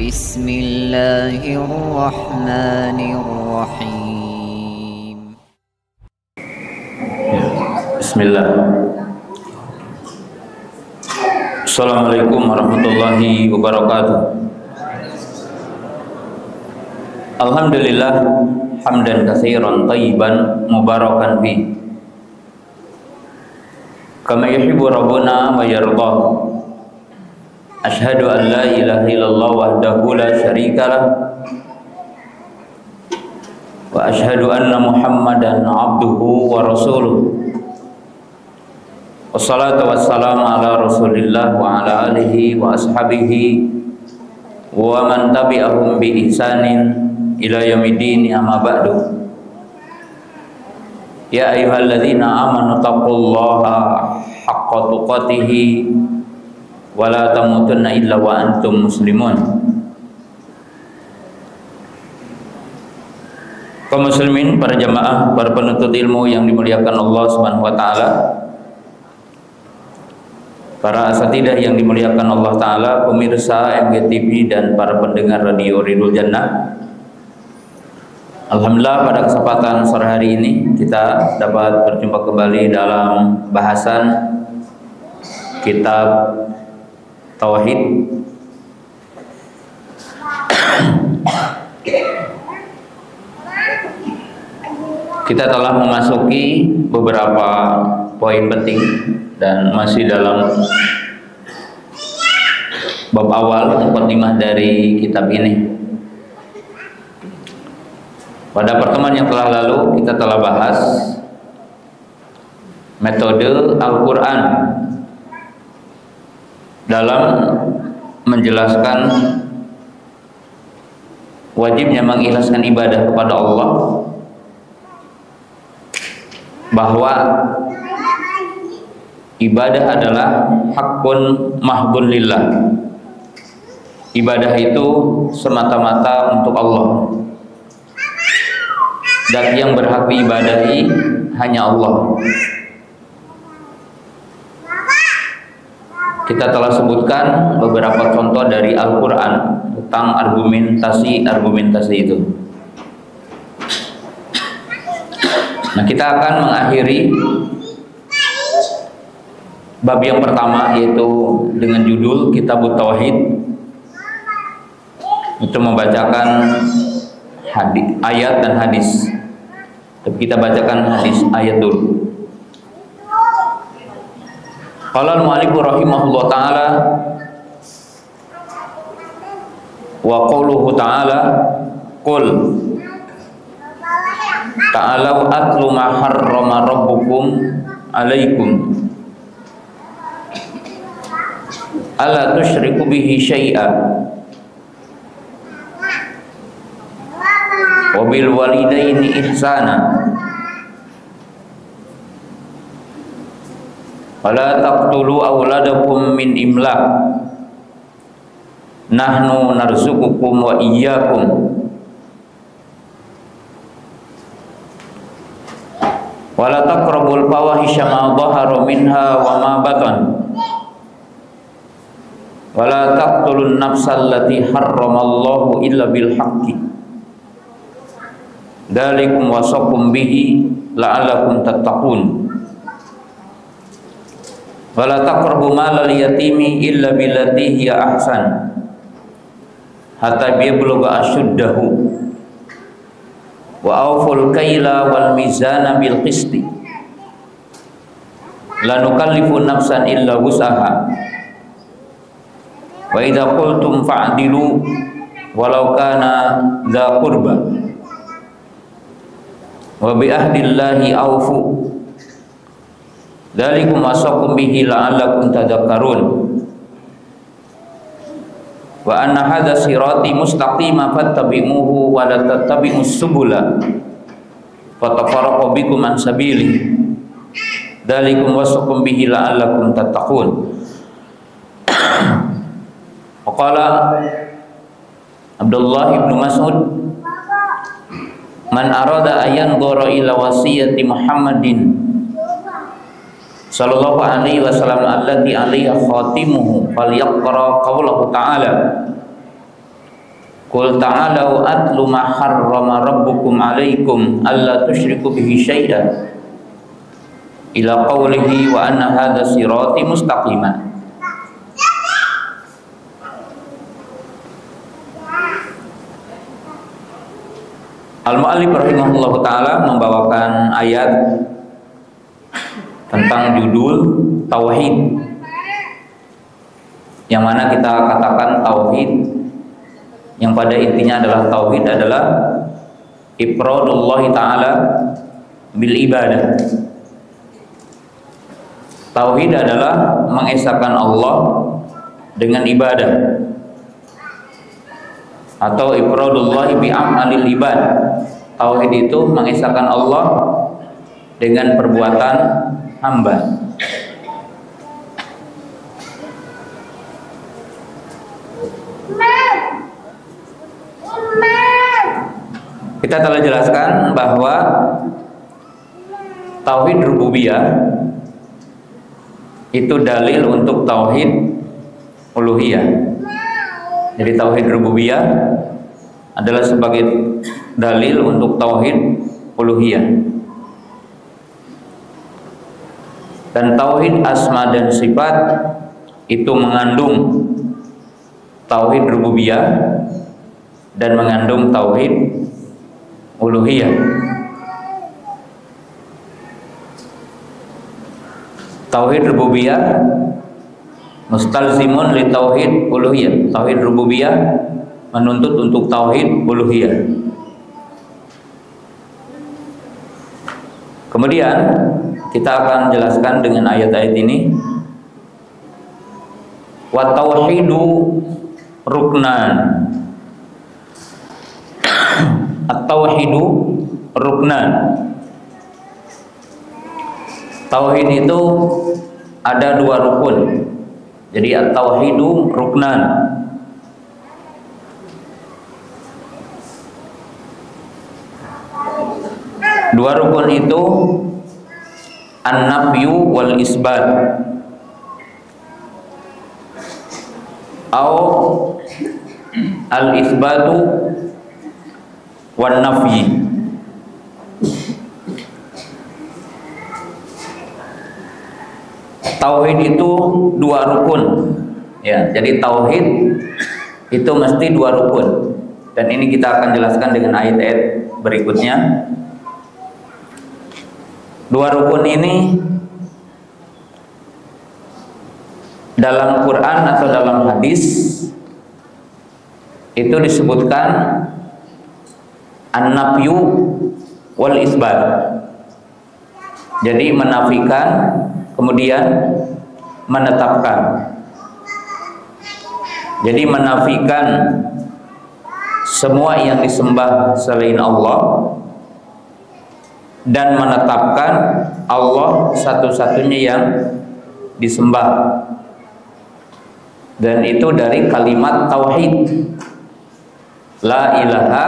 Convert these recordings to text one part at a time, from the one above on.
بسم الله الرحمن الرحيم. بسم الله. Assalamualaikum warahmatullahi wabarakatuh. Alhamdulillah hamdan katsiran thayyiban mubarakan fi kama yuhibbu rabbuna wa yardah. Asyhadu an la ilaha illallah wahdahu la syarikalah wa asyhadu anna Muhammadan abduhu wa rasuluh. Wassalatu wassalamu ala Rasulillah wa ala alihi wa ashabihi wa man tabi'ahum bi ihsanin ila yaumiddin, amma ba'du. Ya ayyuhalladzina amanu taqullaha haqqa tuqatih wa la tamutunna illa wa antum muslimun. Kaum muslimin, para jamaah, para penuntut ilmu yang dimuliakan Allah Subhanahu wa taala, para asatidah yang dimuliakan Allah taala, pemirsa MGTV dan para pendengar radio Ridul Jannah. Alhamdulillah, pada kesempatan sore hari ini kita dapat berjumpa kembali dalam bahasan kitab Tauhid. Kita telah memasuki beberapa poin penting dan masih dalam bab awal mukadimah dari kitab ini. Pada pertemuan yang telah lalu kita telah bahas metode Al-Quran dalam menjelaskan wajibnya mengikhlaskan ibadah kepada Allah, bahwa ibadah adalah hakun mahdun lillah. Ibadah itu semata-mata untuk Allah, dan yang berhak diibadahi hanya Allah. Kita telah sebutkan beberapa contoh dari Al-Quran tentang argumentasi itu. Nah, kita akan mengakhiri bab yang pertama, yaitu dengan judul Kitabut Tauhid, itu membacakan ayat dan hadis. Tapi kita bacakan hadis ayat dulu. Qala al-mu'allif rahimahullah ta'ala wa qawluhu ta'ala qul ta'alau atlu ma harrama rabbukum alaikum alla tusyriku bihi syai'a wa bil walidaini ihsana wala taqtulu auladakum min imlaq nahnu narzuqukum wa iyyakum wala taqrabul fawahisha ma dhahara minha wa ma batan wala taqtulun nafsal lati harramallahu illa bil haqqi dzalikum wasaqum bihi la'allakum tattaqun wala taqrabu malal yatimi illa billati hiya ahsan hatta yablugha ashuddahu wa awful kaila wal mizana bil qisti la nukallifu nafsan illa wus'aha wa idza qultum fa'dilu walau kana dza qurba wa bi ahdillahi awfu dzalikum wasaqum bihi la'allakum tadhakkarun wa anna hadza sirati mustaqima fattabi'uhu wa la tattabi'us subula fatafarraqu bikum an sabili dzalikum wasaqum bihi la'allakum tattaqun. Qala Abdullah bin Mas'ud man arada ayan dhara ila wasiyati Muhammadin sallallahu alaihi wasallam allati alaiha khatimuhu falyaqra qawlahu ta'ala Qul ta'alau atlu ma harrama rabbukum 'alaikum alla tusyriku bihi syai'an ila qawlihi wa anna hadha sirati mustaqima. Al-Mu'allif rahimahullahu ta'ala membawakan ayat tentang judul tauhid, yang mana kita katakan tauhid yang pada intinya adalah tauhid adalah ifradullah ta'ala bil ibadah. Tauhid adalah mengesahkan Allah dengan ibadah, atau ifradullah bi amalil ibad. Tauhid itu mengesahkan Allah dengan perbuatan hamba. Kita telah jelaskan bahwa tauhid rububiyah itu dalil untuk tauhid uluhiyah. Jadi tauhid rububiyah adalah sebagai dalil untuk tauhid uluhiyah. Dan tauhid asma dan sifat itu mengandung tauhid rububiyah dan mengandung tauhid uluhiyah. Tauhid rububiyah mustalzimun li tauhid uluhiyah. Tauhid rububiyah menuntut untuk tauhid uluhiyah. Kemudian kita akan jelaskan dengan ayat-ayat ini. Wa tauhidu ruknan. At-tauhidu ruknan. Tauhid itu ada dua rukun. Jadi at-tauhidu ruknan. Dua rukun itu an-nafyu wal isbat, atau al-isbatu wan nafyi. Tauhid itu dua rukun, ya. Jadi tauhid itu mesti dua rukun, dan ini kita akan jelaskan dengan ayat-ayat berikutnya. Dua rukun ini dalam Quran atau dalam hadis itu disebutkan an-nafyu wal isbat. Jadi menafikan kemudian menetapkan. Jadi menafikan semua yang disembah selain Allah dan menetapkan Allah satu-satunya yang disembah. Dan itu dari kalimat tauhid, la ilaha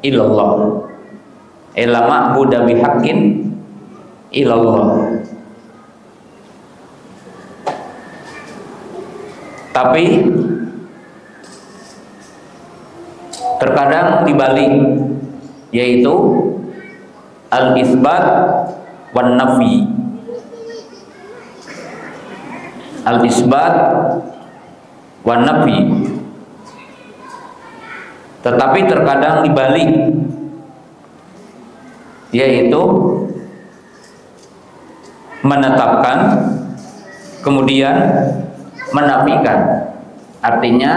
illallah, la ma'budu bihaqqin illallah. Tapi terkadang dibalik, yaitu al-isbat wan nafi. Al-isbat wan nafi. Tetapi terkadang dibalik, yaitu menetapkan kemudian menafikan. Artinya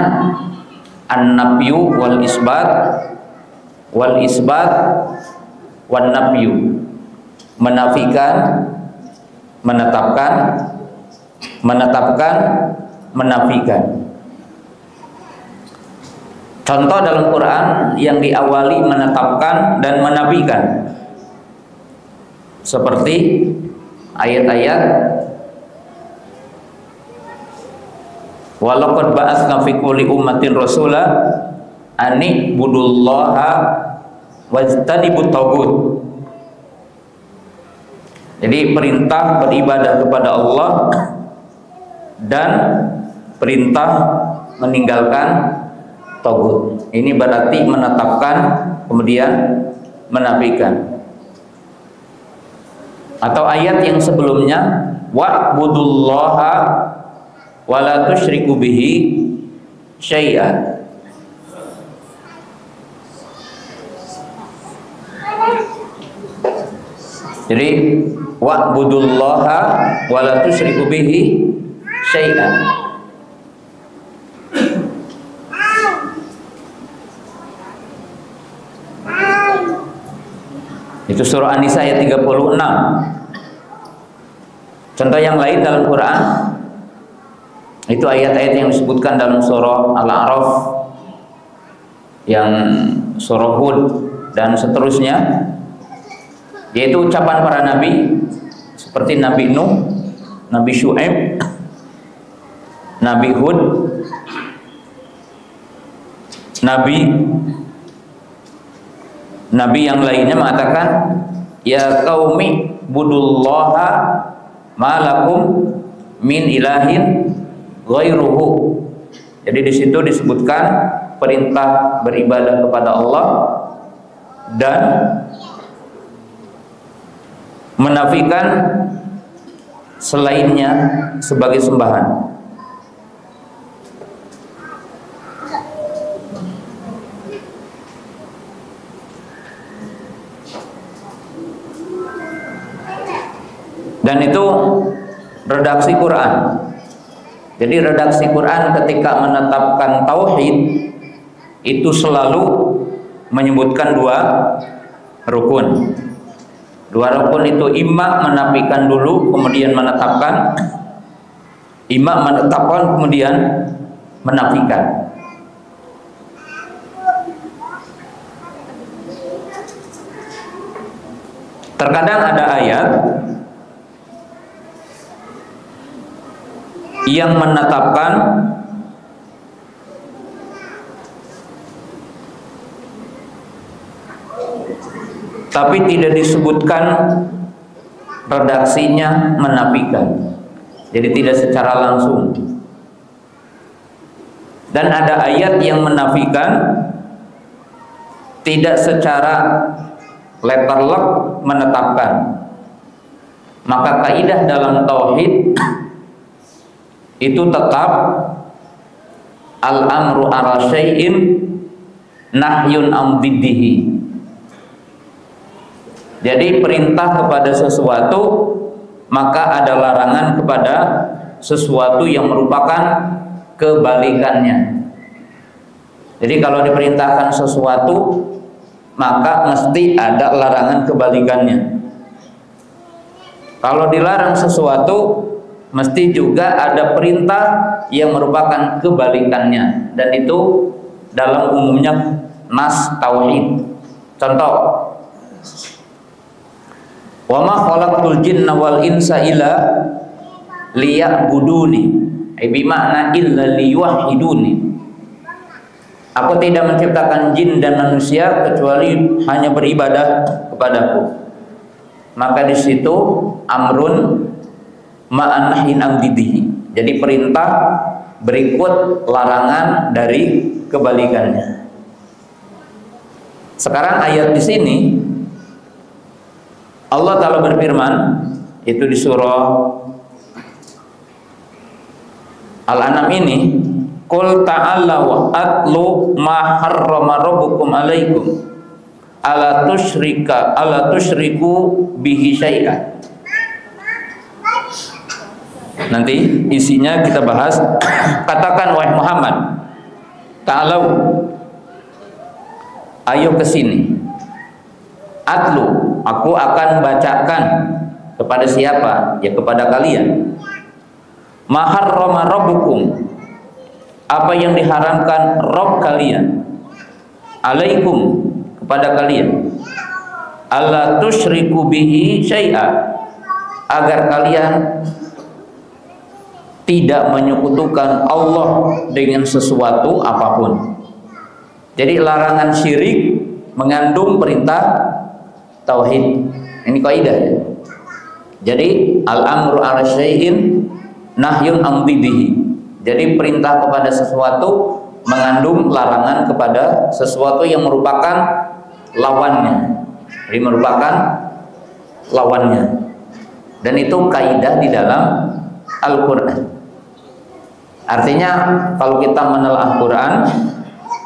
an-nafyu wal isbat wan nafyu. Menafikan, menetapkan, menafikan. Contoh dalam Quran yang diawali menetapkan dan menafikan, seperti ayat-ayat walaqad ba'atsna fi kulli ummatin rasula ani budullaha wajtanibut tagut. Jadi perintah beribadah kepada Allah dan perintah meninggalkan tagut. Ini berarti menetapkan kemudian menafikan. Atau ayat yang sebelumnya, wa'budullaha wa la tusyriku bihi syai'a. Jadi wa'budullaha wa la tusyriku bihi syai'a. Itu surah An-Nisa ayat 36. Contoh yang lain dalam Quran itu ayat-ayat yang disebutkan dalam surah Al-A'raf, yang surah Hud dan seterusnya, yaitu ucapan para nabi seperti Nabi Nuh, Nabi Syu'aib, Nabi Hud, Nabi yang lainnya mengatakan, ya qaumi budullaha malakum min ilahin ghairuhu. Jadi di situ disebutkan perintah beribadah kepada Allah dan menafikan selainnya sebagai sembahan. Dan itu redaksi Quran. Jadi redaksi Quran ketika menetapkan tauhid itu selalu menyebutkan dua rukun. Dua rukun itu imma menafikan dulu kemudian menetapkan, imma menetapkan kemudian menafikan. Terkadang ada ayat yang menetapkan tapi tidak disebutkan redaksinya menafikan. Jadi tidak secara langsung. Dan ada ayat yang menafikan tidak secara letter luck menetapkan. Maka kaidah dalam tauhid itu tetap al-amru ala syai'in nahyun am diddihi. Jadi perintah kepada sesuatu maka ada larangan kepada sesuatu yang merupakan kebalikannya. Jadi kalau diperintahkan sesuatu maka mesti ada larangan kebalikannya. Kalau dilarang sesuatu mesti juga ada perintah yang merupakan kebalikannya, dan itu dalam umumnya nas tauhid. Contoh, wa ma khalaqtul jinna wal insa illa liya'buduni, bi makna illa liyuwahhiduni. Aku tidak menciptakan jin dan manusia kecuali hanya beribadah kepadaku. Maka di situ amrun ma'an nahyin an diddihi. Jadi perintah berikut larangan dari kebalikannya. Sekarang ayat di sini Allah Ta'ala berfirman, itu di surah Al-An'am ini, qul ta'allaw atlu ma harrama rabbukum alaikum ala tusyriku bihi syai'an. Nanti isinya kita bahas. Katakan wahai Muhammad, ta'alau, ayo ke sini. Atlu, aku akan bacakan kepada siapa? Ya kepada kalian. Ma harrama rabbukum, apa yang diharamkan Rabb kalian, alaikum, kepada kalian, alla tusyriku bihi syai'a, agar kalian tidak menyekutukan Allah dengan sesuatu apapun. Jadi larangan syirik mengandung perintah tauhid. Ini kaidah. Jadi al-amru 'ala syai'in nahyun an diddihi. Jadi perintah kepada sesuatu mengandung larangan kepada sesuatu yang merupakan lawannya. Jadi merupakan lawannya. Dan itu kaidah di dalam Al-Quran. Artinya kalau kita menelaah Quran,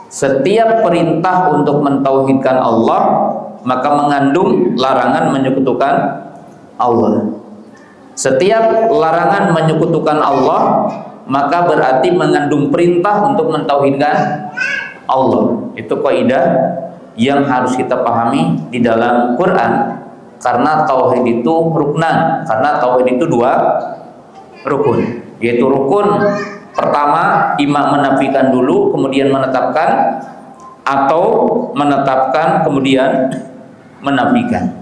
setiap perintah untuk mentauhidkan Allah maka mengandung larangan menyekutukan Allah. Setiap larangan menyekutukan Allah maka berarti mengandung perintah untuk mentauhidkan Allah. Itu kaidah yang harus kita pahami di dalam Quran. Karena tauhid itu ruknan, karena tauhid itu dua rukun, yaitu rukun pertama imam menafikan dulu kemudian menetapkan, atau menetapkan kemudian menafikan.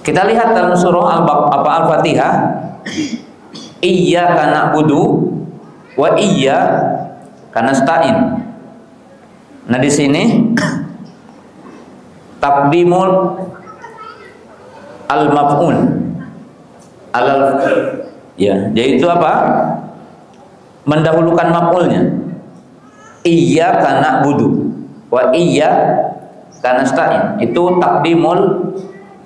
Kita lihat dalam surah Al-Fatihah, iyyaka na'budu wa iyyaka nasta'in. Nah di sini taqdimul al-maf'ul alal, ya, yaitu apa? Mendahulukan maf'ulnya. Iyyaka na'budu wa iyyaka nasta'in. Itu taqdimul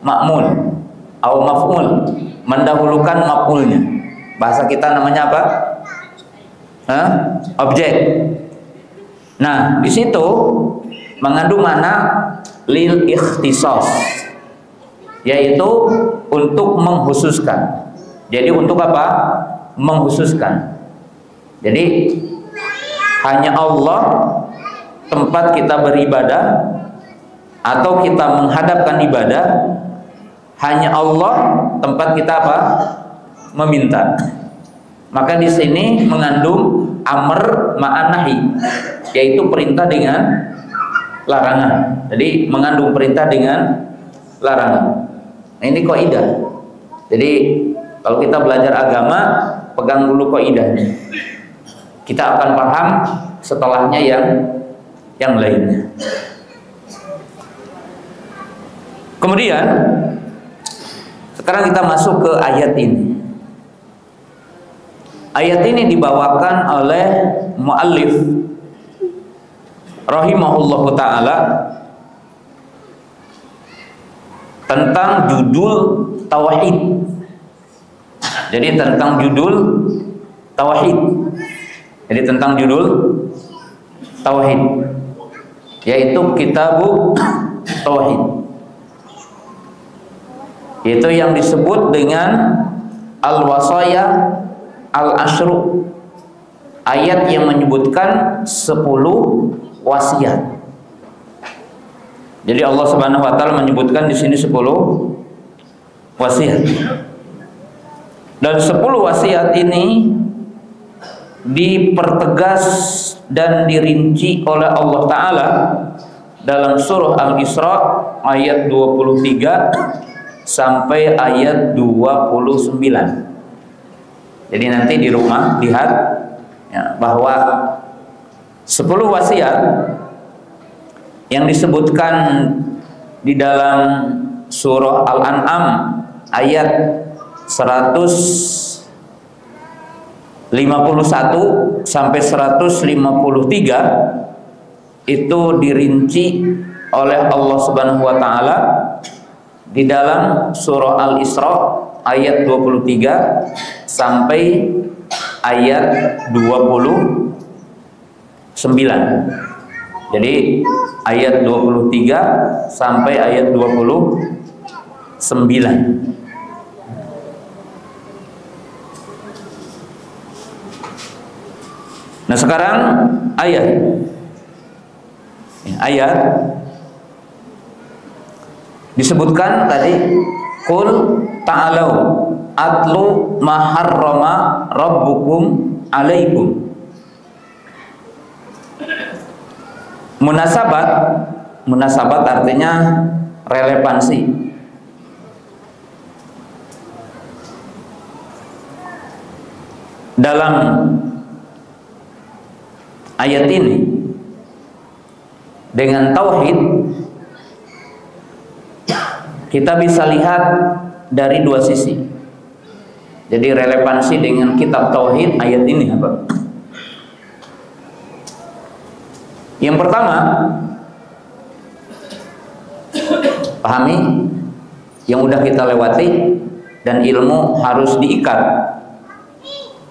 ma'mul atau maf'ul, mendahulukan maf'ulnya. Bahasa kita namanya apa? Objek. Nah, di situ mengandung makna lil ikhtisas, yaitu untuk menghususkan. Jadi untuk apa? Menghususkan. Jadi hanya Allah tempat kita beribadah atau kita menghadapkan ibadah, hanya Allah tempat kita apa? Meminta. Maka di sini mengandung amr ma'an nahi, yaitu perintah dengan larangan. Jadi mengandung perintah dengan larangan. Nah, ini kaidah. Jadi kalau kita belajar agama, pegang dulu kaidahnya. Kita akan paham setelahnya yang lainnya. Kemudian sekarang kita masuk ke ayat ini. Ayat ini dibawakan oleh muallif rahimahullahu ta'ala tentang judul tauhid. Jadi tentang judul tauhid. Jadi tentang judul tauhid, yaitu Kitabut Tauhid, yaitu yang disebut dengan Al-Wasaya Al-Ashru, ayat yang menyebutkan 10 wasiat. Jadi Allah Subhanahu wa taala menyebutkan di sini 10 wasiat. Dan 10 wasiat ini dipertegas dan dirinci oleh Allah Ta'ala dalam surah Al-Isra ayat 23 sampai ayat 29. Jadi nanti di rumah lihat ya, bahwa 10 wasiat yang disebutkan di dalam surah Al-An'am ayat 151 sampai 153 itu dirinci oleh Allah Subhanahu wa taala di dalam surah Al-Isra ayat 23 sampai ayat 29. Jadi ayat 23 sampai ayat 29. Nah sekarang ayat disebutkan tadi, qul ta'alau atlu ma harrama rabbukum alaikum. Munasabat artinya relevansi. Dalam ayat ini dengan tauhid kita bisa lihat dari dua sisi. Jadi relevansi dengan kitab tauhid ayat ini apa? Yang pertama, pahami yang udah kita lewati dan ilmu harus diikat.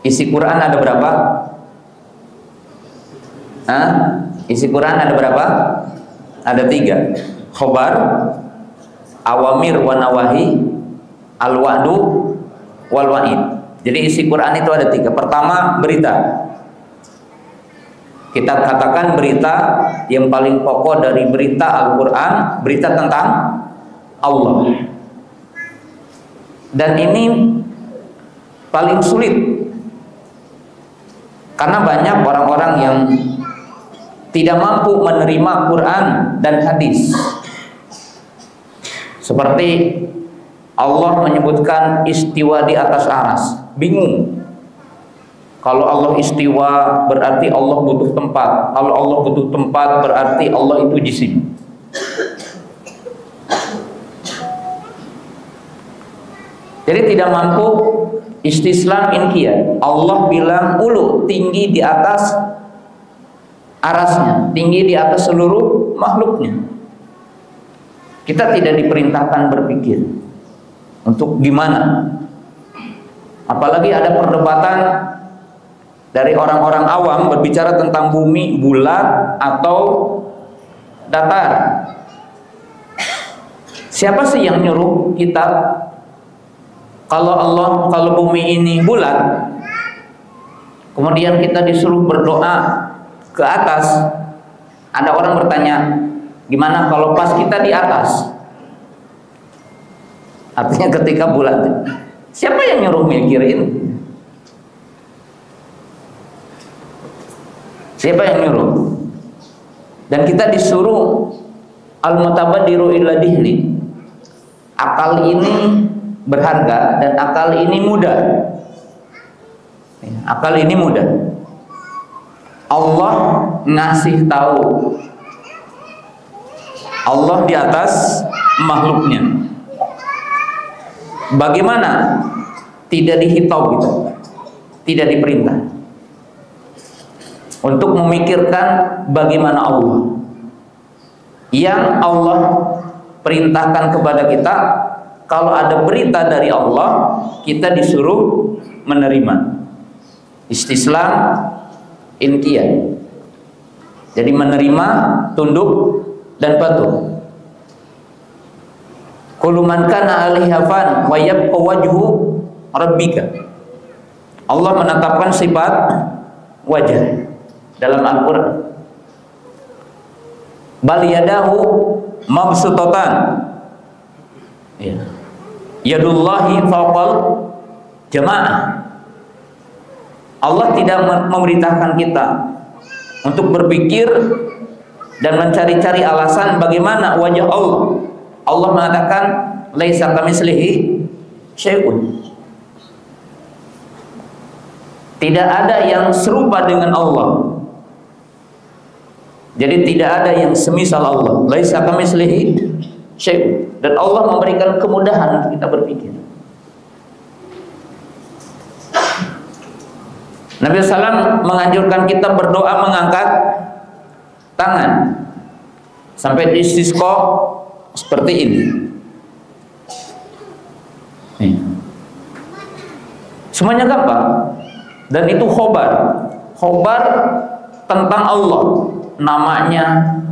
Isi Quran ada berapa? Isi Quran ada berapa? Ada 3. Khobar, awamir wa nawahi, al-wa'du wal wa'id. Jadi isi Quran itu ada 3. Pertama, berita. Kita katakan berita yang paling pokok dari berita Al-Quran, berita tentang Allah. Dan ini paling sulit karena banyak orang-orang yang tidak mampu menerima Quran dan hadis. Seperti Allah menyebutkan istiwa di atas aras, bingung. Kalau Allah istiwa berarti Allah butuh tempat. Kalau Allah butuh tempat berarti Allah itu jisim. Jadi tidak mampu istislam inqiyad. Allah bilang ulu, tinggi di atas arasnya, tinggi di atas seluruh makhluknya. Kita tidak diperintahkan berpikir untuk gimana. Apalagi ada perdebatan dari orang-orang awam berbicara tentang bumi bulat atau datar. Siapa sih yang nyuruh kita kalau bumi ini bulat, kemudian kita disuruh berdoa ke atas? Ada orang bertanya, gimana kalau pas kita di atas? Artinya ketika bulat. Siapa yang nyuruh mikir ini? Siapa yang nyuruh? Dan kita disuruh al-mutabadiru illa dihli. Akal ini berharga dan akal ini mudah. Akal ini mudah. Allah ngasih tahu. Allah di atas makhluknya. Bagaimana? Tidak dihitau gitu. Tidak diperintah untuk memikirkan bagaimana Allah. Yang Allah perintahkan kepada kita, kalau ada berita dari Allah, kita disuruh menerima. Istislam inqiyad. Jadi menerima, tunduk dan patuh. Kullu man kana 'alaiha fan wa yabqa wajhu rabbika. Allah menetapkan sifat wajah dalam Al-Quran. Bal yadahu mabsutatan. Ya. Yadullahi fawqal jamaah. Allah tidak memerintahkan kita untuk berpikir dan mencari-cari alasan bagaimana wajah Allah. Allah mengatakan laisa kamitslihi syai'un. Tidak ada yang serupa dengan Allah. Jadi tidak ada yang semisal Allah. Laisa kamitslihi syai'. Dan Allah memberikan kemudahan untuk kita berpikir. Nabi SAW menganjurkan kita berdoa mengangkat tangan sampai di istisqa seperti ini. Semuanya gampang. Dan itu khobar. Khobar tentang Allah, namanya,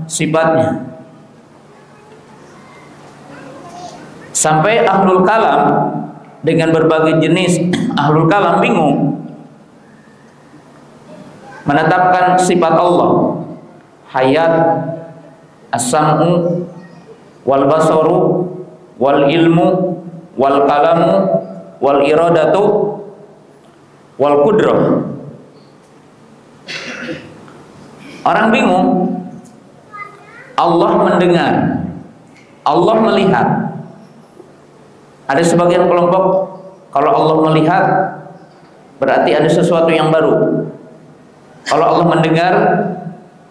sifatnya. Sampai ahlul kalam dengan berbagai jenis ahlul kalam bingung menetapkan sifat Allah. Hayat, as-sam'u, wal basaru, wal ilmu, wal kalamu, wal iradatu, wal qudrah. Orang bingung. Allah mendengar, Allah melihat. Ada sebagian kelompok kalau Allah melihat berarti ada sesuatu yang baru. Kalau Allah mendengar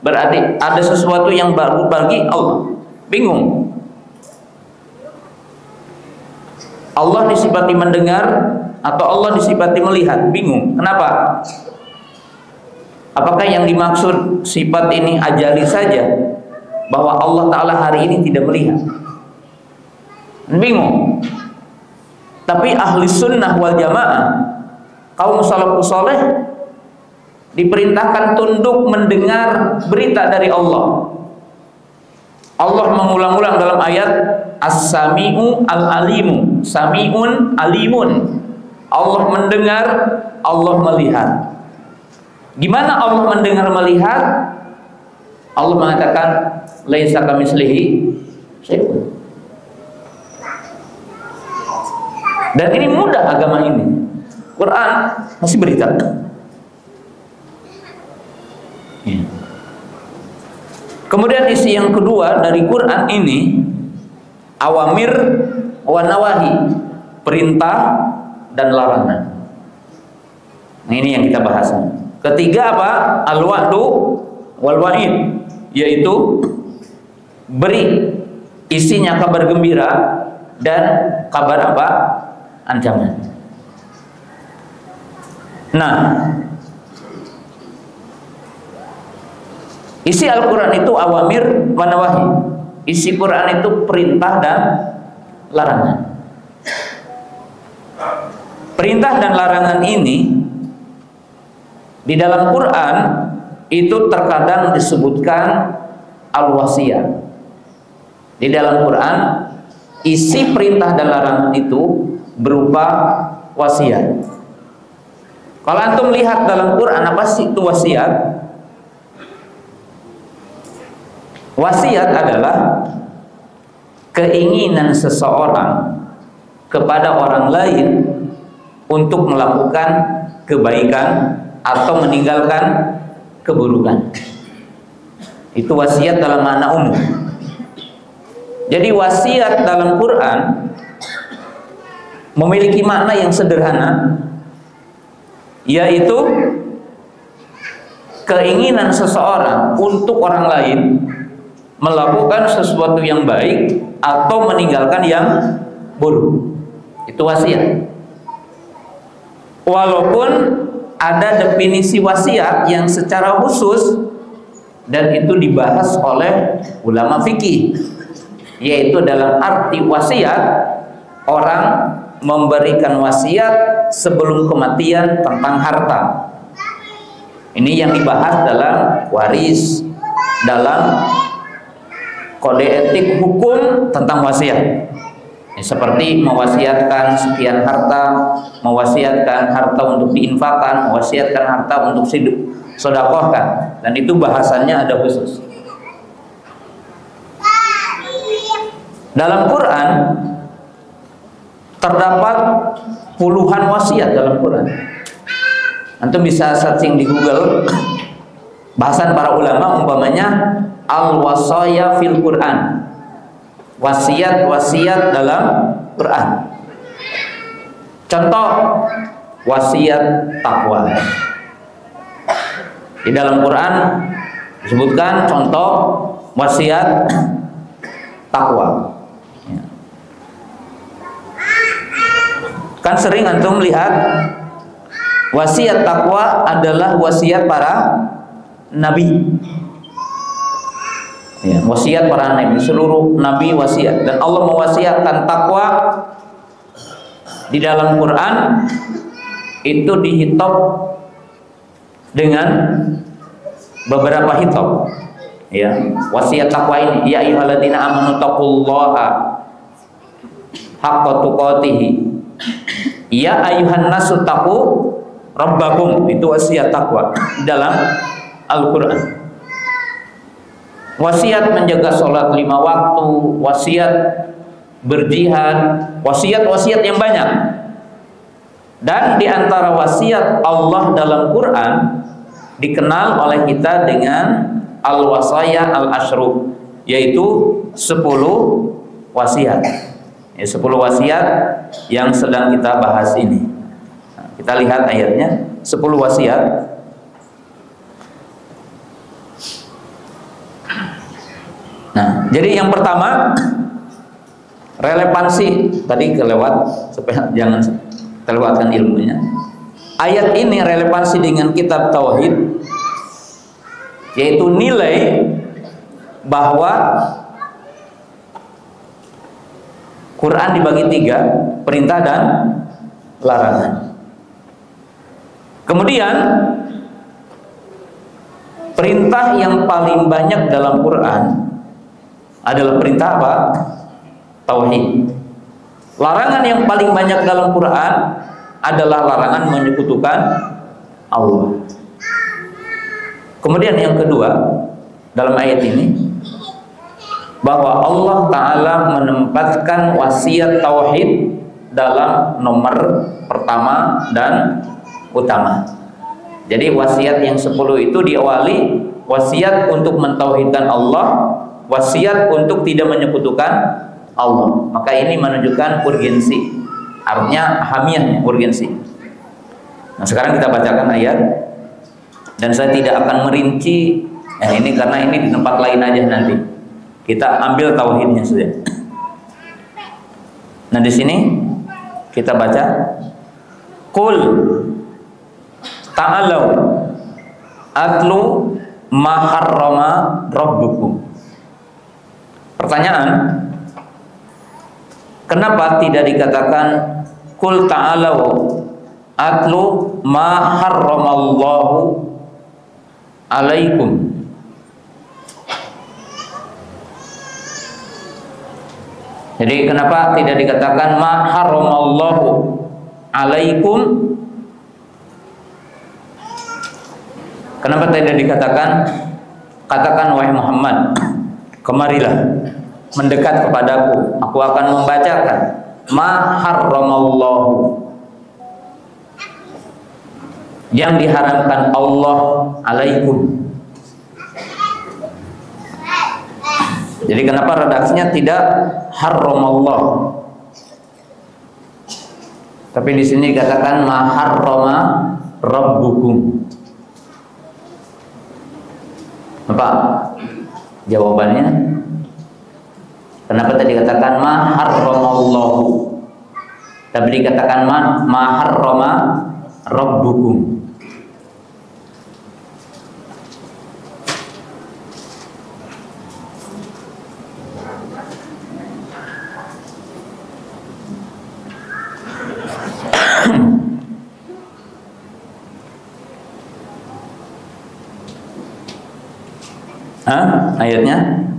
berarti ada sesuatu yang baru bagi Allah. Bingung. Allah disifati mendengar, atau Allah disifati melihat. Bingung. Kenapa? Apakah yang dimaksud sifat ini ajali saja, bahwa Allah Ta'ala hari ini tidak melihat? Bingung. Tapi ahli sunnah wal jamaah, kaum salafus saleh, diperintahkan tunduk mendengar berita dari Allah. Allah mengulang-ulang dalam ayat As-Sami'u Al-Alimu, Sami'un Alimun. Allah mendengar, Allah melihat. Gimana Allah mendengar melihat? Allah mengatakan laisa kamitslihi syai'un. Dan ini mudah agama ini. Quran masih berita. Kemudian isi yang kedua dari Quran ini, awamir wa nawahi, perintah dan larangan. Nah, ini yang kita bahas. Ketiga apa? Al-wa'du wal wa'id, yaitu beri, isinya kabar gembira dan kabar apa? Ancaman. Nah, isi Al-Quran itu awamir wa nawahi. Isi Quran itu perintah dan larangan. Perintah dan larangan ini di dalam Quran itu terkadang disebutkan al-wasiyah. Di dalam Quran isi perintah dan larangan itu berupa wasiat. Kalau antum lihat dalam Quran, apa sih itu wasiat? Wasiat adalah keinginan seseorang kepada orang lain untuk melakukan kebaikan atau meninggalkan keburukan. Itu wasiat dalam makna umum. Jadi wasiat dalam Quran memiliki makna yang sederhana, yaitu keinginan seseorang untuk orang lain melakukan sesuatu yang baik atau meninggalkan yang buruk. Itu wasiat. Walaupun ada definisi wasiat yang secara khusus dan itu dibahas oleh ulama fikih, yaitu dalam arti wasiat, orang memberikan wasiat sebelum kematian tentang harta. Ini yang dibahas dalam waris, dalam kode etik hukum tentang wasiat. Seperti mewasiatkan sekian harta, mewasiatkan harta untuk diinfakkan, mewasiatkan harta untuk sedekahkan, dan itu bahasannya ada khusus. Dalam Quran terdapat puluhan wasiat dalam Quran. Antum bisa searching di Google bahasan para ulama, umpamanya al-wasaya fil Quran, wasiat-wasiat dalam Quran. Contoh wasiat takwa. Di dalam Quran disebutkan contoh wasiat takwa. Kan sering antum lihat wasiat takwa adalah wasiat para nabi. Ya, wasiat para nabi, seluruh nabi wasiat, dan Allah mewasiatkan takwa di dalam Quran itu dihitop dengan beberapa hitop. Ya, wasiat takwa ini, ya ayyuhalladzina amanu taqullaha haqqa tuqatih, ya ayyuhan nasu taqu rabbakum, itu wasiat takwa dalam Al-Quran. Wasiat menjaga sholat 5 waktu, wasiat berjihad, wasiat-wasiat yang banyak. Dan di antara wasiat Allah dalam Quran dikenal oleh kita dengan al-wasaya al-asyru, yaitu 10 wasiat. 10 wasiat yang sedang kita bahas ini. Nah, kita lihat ayatnya, 10 wasiat. Nah, jadi yang pertama, relevansi tadi kelewat supaya jangan terlewatkan ilmunya. Ayat ini relevansi dengan kitab tauhid, yaitu nilai bahwa Quran dibagi 3, perintah dan larangan. Kemudian perintah yang paling banyak dalam Quran adalah perintah apa? Tauhid. Larangan yang paling banyak dalam Quran adalah larangan menyekutukan Allah. Kemudian yang kedua dalam ayat ini, bahwa Allah Ta'ala menempatkan wasiat tauhid dalam nomor pertama dan utama. Jadi wasiat yang 10 itu diawali wasiat untuk mentauhidkan Allah, wasiat untuk tidak menyekutukan Allah. Maka ini menunjukkan urgensi, artinya ahamiyahnya, urgensi. Nah sekarang kita bacakan ayat, dan saya tidak akan merinci ini karena ini di tempat lain aja nanti. Kita ambil tauhidnya saja. Nah di sini kita baca, Qul ta'alau atlu ma harrama rabbukum. Pertanyaan, kenapa tidak dikatakan Qul ta'alau atlu ma harramallahu alaikum? Jadi kenapa tidak dikatakan ma harramallahu alaikum? Kenapa tidak dikatakan katakan wahai Muhammad, kemarilah mendekat kepadaku, aku akan membacakan ma harramallahu, yang diharamkan Allah alaikum. Jadi kenapa redaksinya tidak harramallah, tapi di sini dikatakan ma harrama rabbukum? Apa jawabannya? Kenapa tadi dikatakan ma harramallahu, tapi dikatakan ma harrama rabbukum? Ayatnya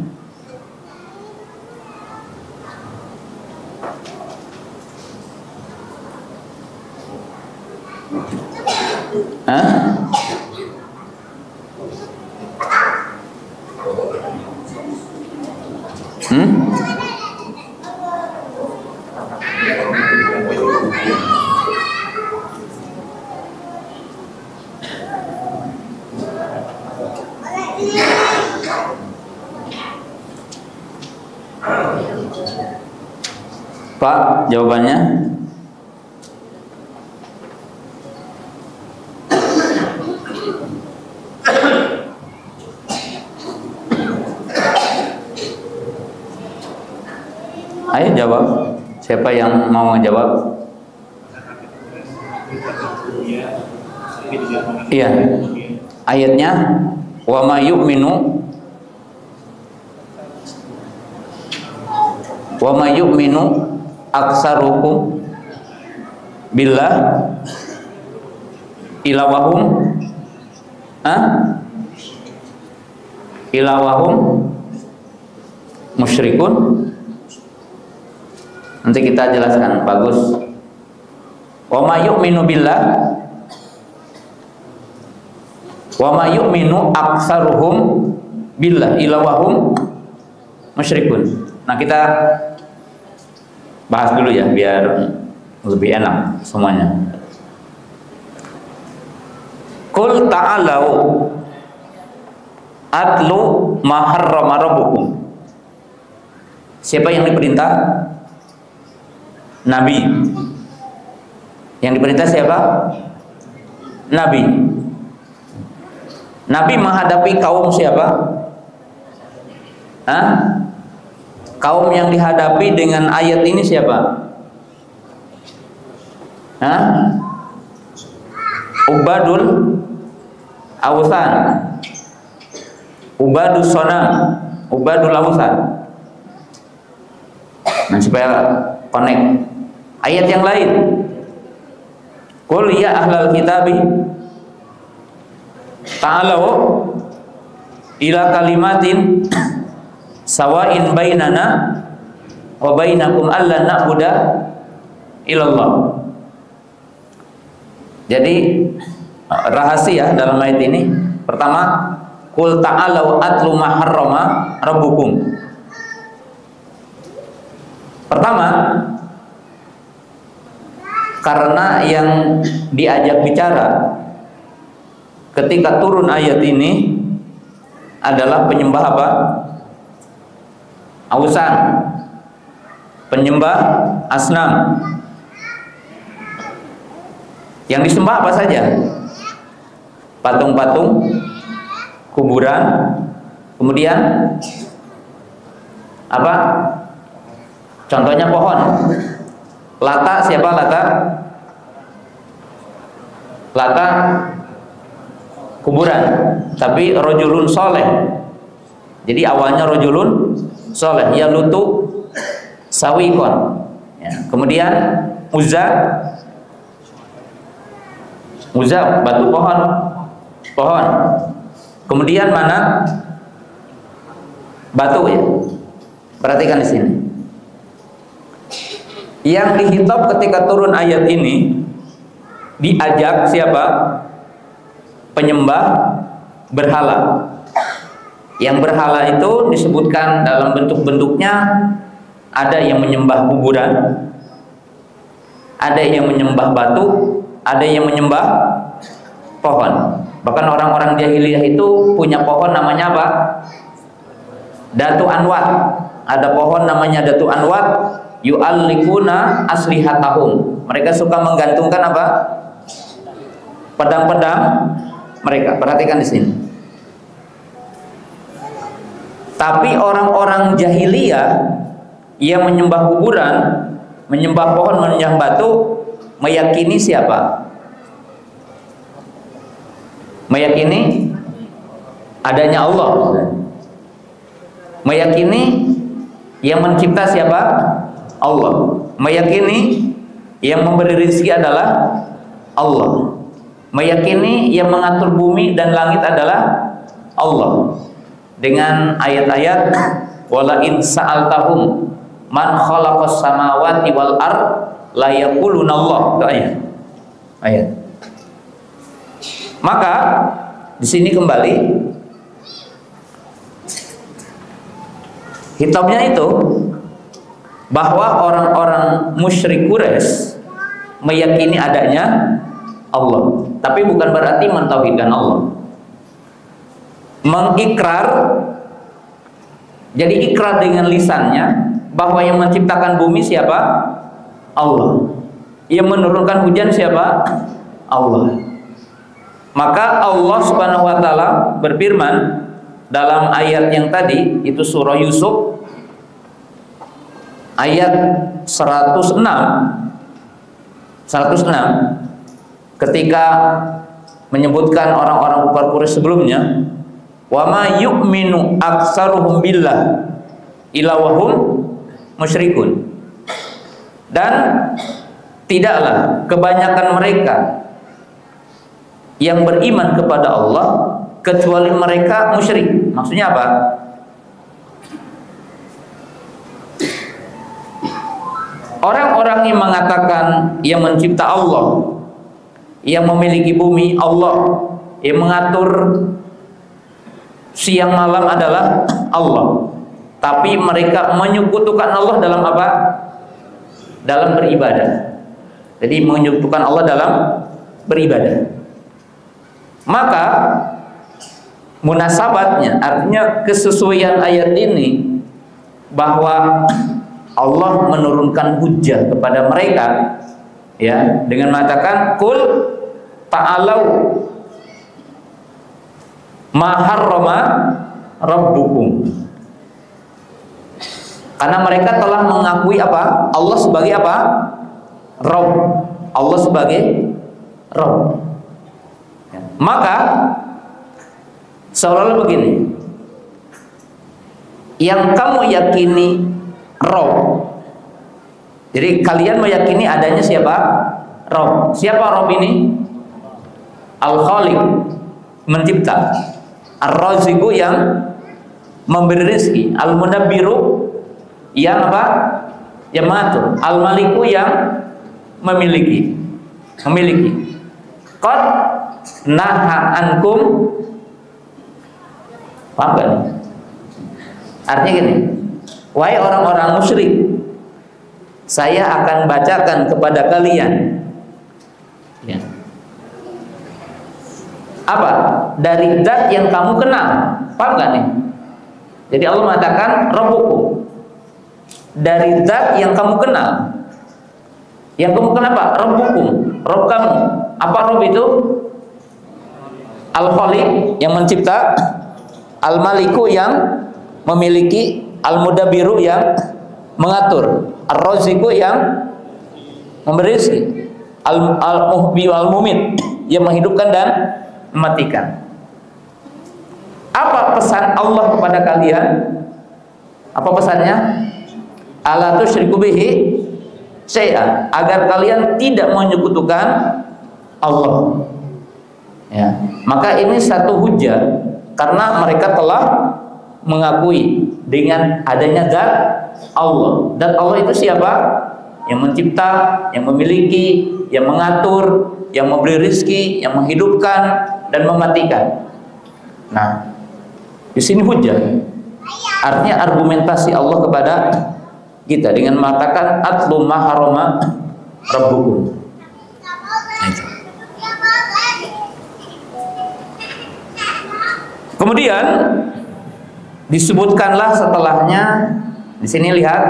Pak, jawabannya? Ayo jawab. Siapa yang mau menjawab? Iya. Ayatnya wa may yu'minu aksarukum billah ilawahum musyrikun. Nanti kita jelaskan, bagus. Wa may yu'minu billah wa may yu'minu aksaruhum billah ilawahum musyrikun. Nah kita bahas dulu ya biar lebih enak semuanya. Qul ta'alau atlu ma harrama rabbukum. Siapa yang diperintah? Nabi. Yang diperintah siapa? Nabi. Nabi menghadapi kaum siapa? Kaum yang dihadapi dengan ayat ini siapa? Hah? Ubadul awthan, ubadus sonam, ubadul awthan. Nah, supaya connect ayat yang lain. Qul ya ahlal kitabi ta'alu ila kalimatin sawain bainana wa bainakum alla na'budu illallah. Jadi rahasia dalam ayat ini, pertama, qul ta'alu atlu ma harrama rabbukum. Pertama, karena yang diajak bicara ketika turun ayat ini adalah penyembah apa? Awsan, penyembah asnam. Yang disembah apa saja? Patung-patung, kuburan, kemudian apa? Contohnya pohon. Lata, siapa Lata? Lata kuburan, tapi rojulun soleh. Jadi awalnya rojulun soleh, ya lutu sawikon. Ya. Kemudian Uzza batu pohon. Kemudian mana? Batu ya. Perhatikan di sini. Yang dihitop ketika turun ayat ini diajak siapa? Penyembah berhala. Yang berhala itu disebutkan dalam bentuk-bentuknya, ada yang menyembah kuburan, ada yang menyembah batu, ada yang menyembah pohon. Bahkan orang-orang jahiliyah itu punya pohon namanya apa? Datu Anwat. Ada pohon namanya Datu Anwat, yu'allikuna aslihatahum. Mereka suka menggantungkan apa? Pedang-pedang mereka. Perhatikan di sini. Tapi orang-orang jahiliyah yang menyembah kuburan, menyembah pohon, menyembah batu, meyakini siapa? Meyakini adanya Allah. Meyakini yang mencipta siapa? Allah. Meyakini yang memberi rezeki adalah Allah. Meyakini yang mengatur bumi dan langit adalah Allah. Dengan ayat-ayat wala in sa'altahum man khalaqas samawati wal ard la yaquluna Allah. Itu ayat. Maka di sini kembali hitopnya itu bahwa orang-orang musyrik Quraisy meyakini adanya Allah, tapi bukan berarti mentauhidkan Allah. Mengikrar, jadi ikrar dengan lisannya bahwa yang menciptakan bumi siapa? Allah. Yang menurunkan hujan siapa? Allah. Maka Allah Subhanahu wa taala berfirman dalam ayat yang tadi, itu surah Yusuf ayat 106 ketika menyebutkan orang-orang kufar Quraisy sebelumnya, wa ma yu'minu aktsaruhum billah illa wa hum musyrikun. Dan tidaklah kebanyakan mereka yang beriman kepada Allah kecuali mereka musyrik. Maksudnya apa? Orang-orang yang mengatakan yang mencipta Allah, yang memiliki bumi Allah, yang mengatur siang malam adalah Allah, tapi mereka menyekutukan Allah dalam apa? Dalam beribadah. Jadi menyekutukan Allah dalam beribadah. Maka munasabatnya, artinya kesesuaian ayat ini bahwa Allah menurunkan hujjah kepada mereka, ya, dengan mengatakan qul ta'alau ma harrama rabbukum. Karena mereka telah mengakui apa? Allah sebagai apa? Rabb. Allah sebagai Rabb. Ya. Maka seolah-olah begini, yang kamu yakini Rabb, jadi kalian meyakini adanya siapa? Rabb. Siapa Rabb ini? Al-Khaliq, mencipta. Ar-Raziqu, yang memberi rezeki. Al-Mudabbiru, yang apa? Yang mengatur. Al-Maliku, yang memiliki. Qad naha ankum, paham gak nih? Artinya gini, wahai orang-orang musyrik, saya akan bacakan kepada kalian, ya, apa? Dari zat yang kamu kenal. Paham gak nih? Jadi Allah mengatakan Rabbukum, dari zat yang kamu kenal. Yang kamu kenal apa? Rabbukum, Rabb kamu. Apa Rabb itu? Al-Khaliq, yang mencipta. Al-Maliku, yang memiliki. Al-Mudabbiru, yang mengatur. Ar-Raziqu, yang memberi rezeki. Al-Muhyi wal-Mumit, yang menghidupkan dan mematikan. Apa pesan Allah kepada kalian? Apa pesannya? Ala tusyriku bihi syai'an, agar kalian tidak menyekutukan Allah. Ya, maka ini satu hujah karena mereka telah mengakui dengan adanya zat Allah. Dan Allah itu siapa? Yang mencipta, yang memiliki, yang mengatur, yang memberi rezeki, yang menghidupkan dan mematikan. Nah, di sini hujah. Artinya argumentasi Allah kepada kita dengan mengatakan atlu ma harama rabbukum. Kemudian disebutkanlah setelahnya, di sini lihat,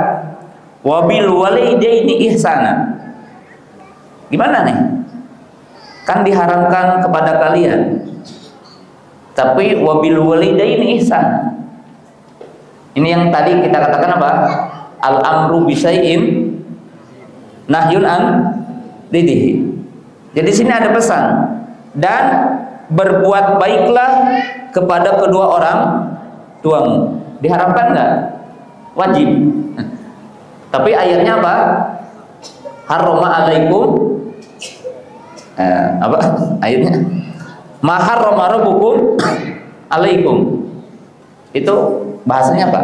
wabil walidaini ihsana. Gimana nih? Kan diharamkan kepada kalian, tapi wabil walidaini ihsana. Ini yang tadi kita katakan apa? Al-amru bisyai'in nahyun an didihi. Jadi sini ada pesan, dan berbuat baiklah kepada kedua orang tuamu. Diharamkan nggak? Wajib. Tapi ayatnya apa? Harrama alaikum, apa ayatnya? Ma harrama rabbukum alaikum. Itu bahasanya apa?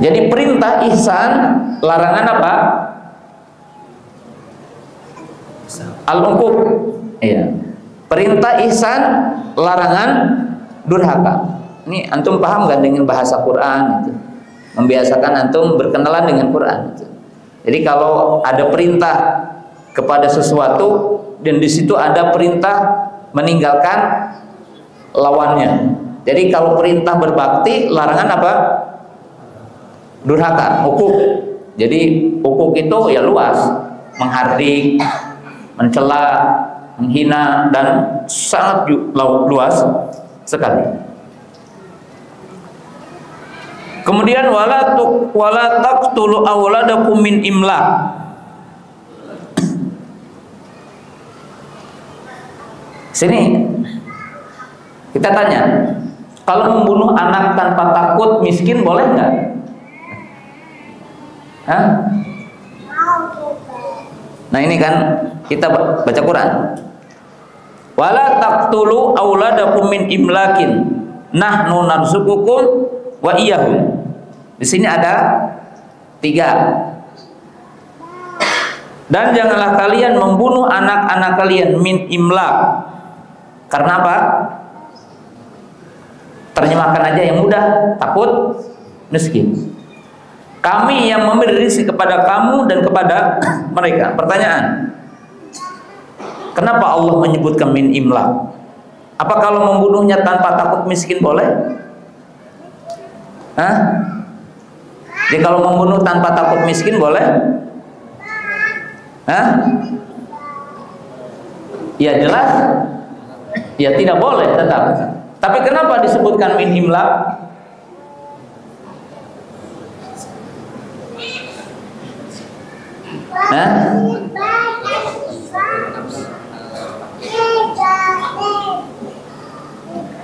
Jadi perintah ihsan, larangan apa? Al-uquq. Iya. Perintah ihsan, larangan durhaka. Ini antum paham kan dengan bahasa Quran itu? Membiasakan antum berkenalan dengan Quran itu. Jadi kalau ada perintah kepada sesuatu dan di situ ada perintah meninggalkan lawannya. Jadi kalau perintah berbakti, larangan apa? Durhaka, uquq. Jadi uquq itu ya luas, menghardik, mencela, menghina, dan sangat luas sekali. Kemudian wala taqtulu awladakum min imlaq. Sini kita tanya, kalau membunuh anak tanpa takut miskin boleh nggak? Hah? Nah ini kan kita baca Quran. Wala taqtulu auladakum min imlakin nahnu narzuqukum wa iyyahum. Di sini ada 3. Dan janganlah kalian membunuh anak-anak kalian min imlak. Karena apa? Terjemahkan aja yang mudah, takut miskin. Kami yang memberi rezeki kepada kamu dan kepada mereka. Pertanyaan, kenapa Allah menyebutkan min imlak? Apa kalau membunuhnya tanpa takut miskin boleh? Hah? Jadi kalau membunuh tanpa takut miskin boleh? Hah? Ya jelas, ya tidak boleh tetap. Tapi kenapa disebutkan min imlak? Nah,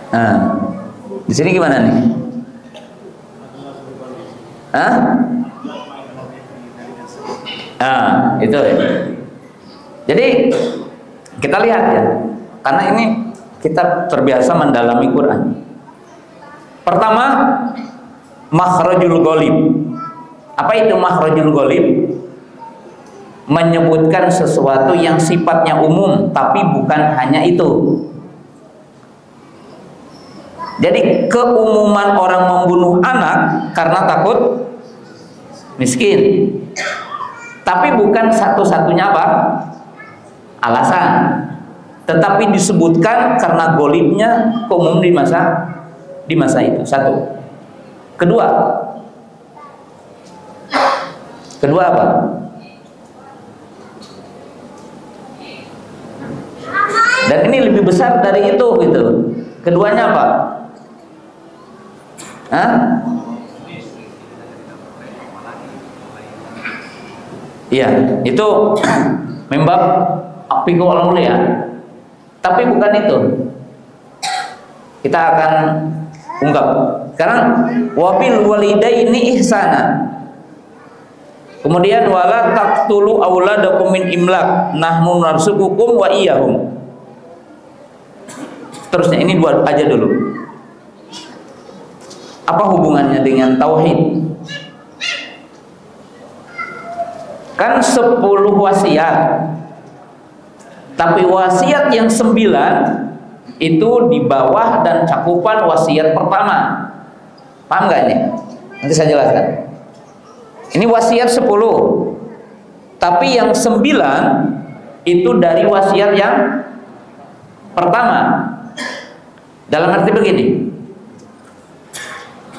nah, di sini gimana nih? Hah? Nah, itu ya. Jadi kita lihat ya, karena ini kita terbiasa mendalami Quran. Pertama, makhrajul ghalib. Apa itu makhrajul ghalib? Menyebutkan sesuatu yang sifatnya umum, tapi bukan hanya itu. Jadi keumuman orang membunuh anak karena takut miskin, tapi bukan satu-satunya apa? Alasan. Tetapi disebutkan karena golibnya umum di masa itu. Satu. Kedua apa? Dan ini lebih besar dari itu gitu. Keduanya apa? Hah? Iya, itu membab apiko ya. Tapi bukan itu. Kita akan ungkap. Sekarang wabil walidaini ihsana. Kemudian wala taqtulu auladakum min imlak, nahnu narzuqukum wa iyyahum. Terusnya ini dua aja dulu. Apa hubungannya dengan tauhid? Kan 10 wasiat, tapi wasiat yang 9 itu di bawah dan cakupan wasiat pertama. Paham nggak ini? Nanti saya jelaskan. Ini wasiat 10, tapi yang 9 itu dari wasiat yang pertama. Dalam arti begini,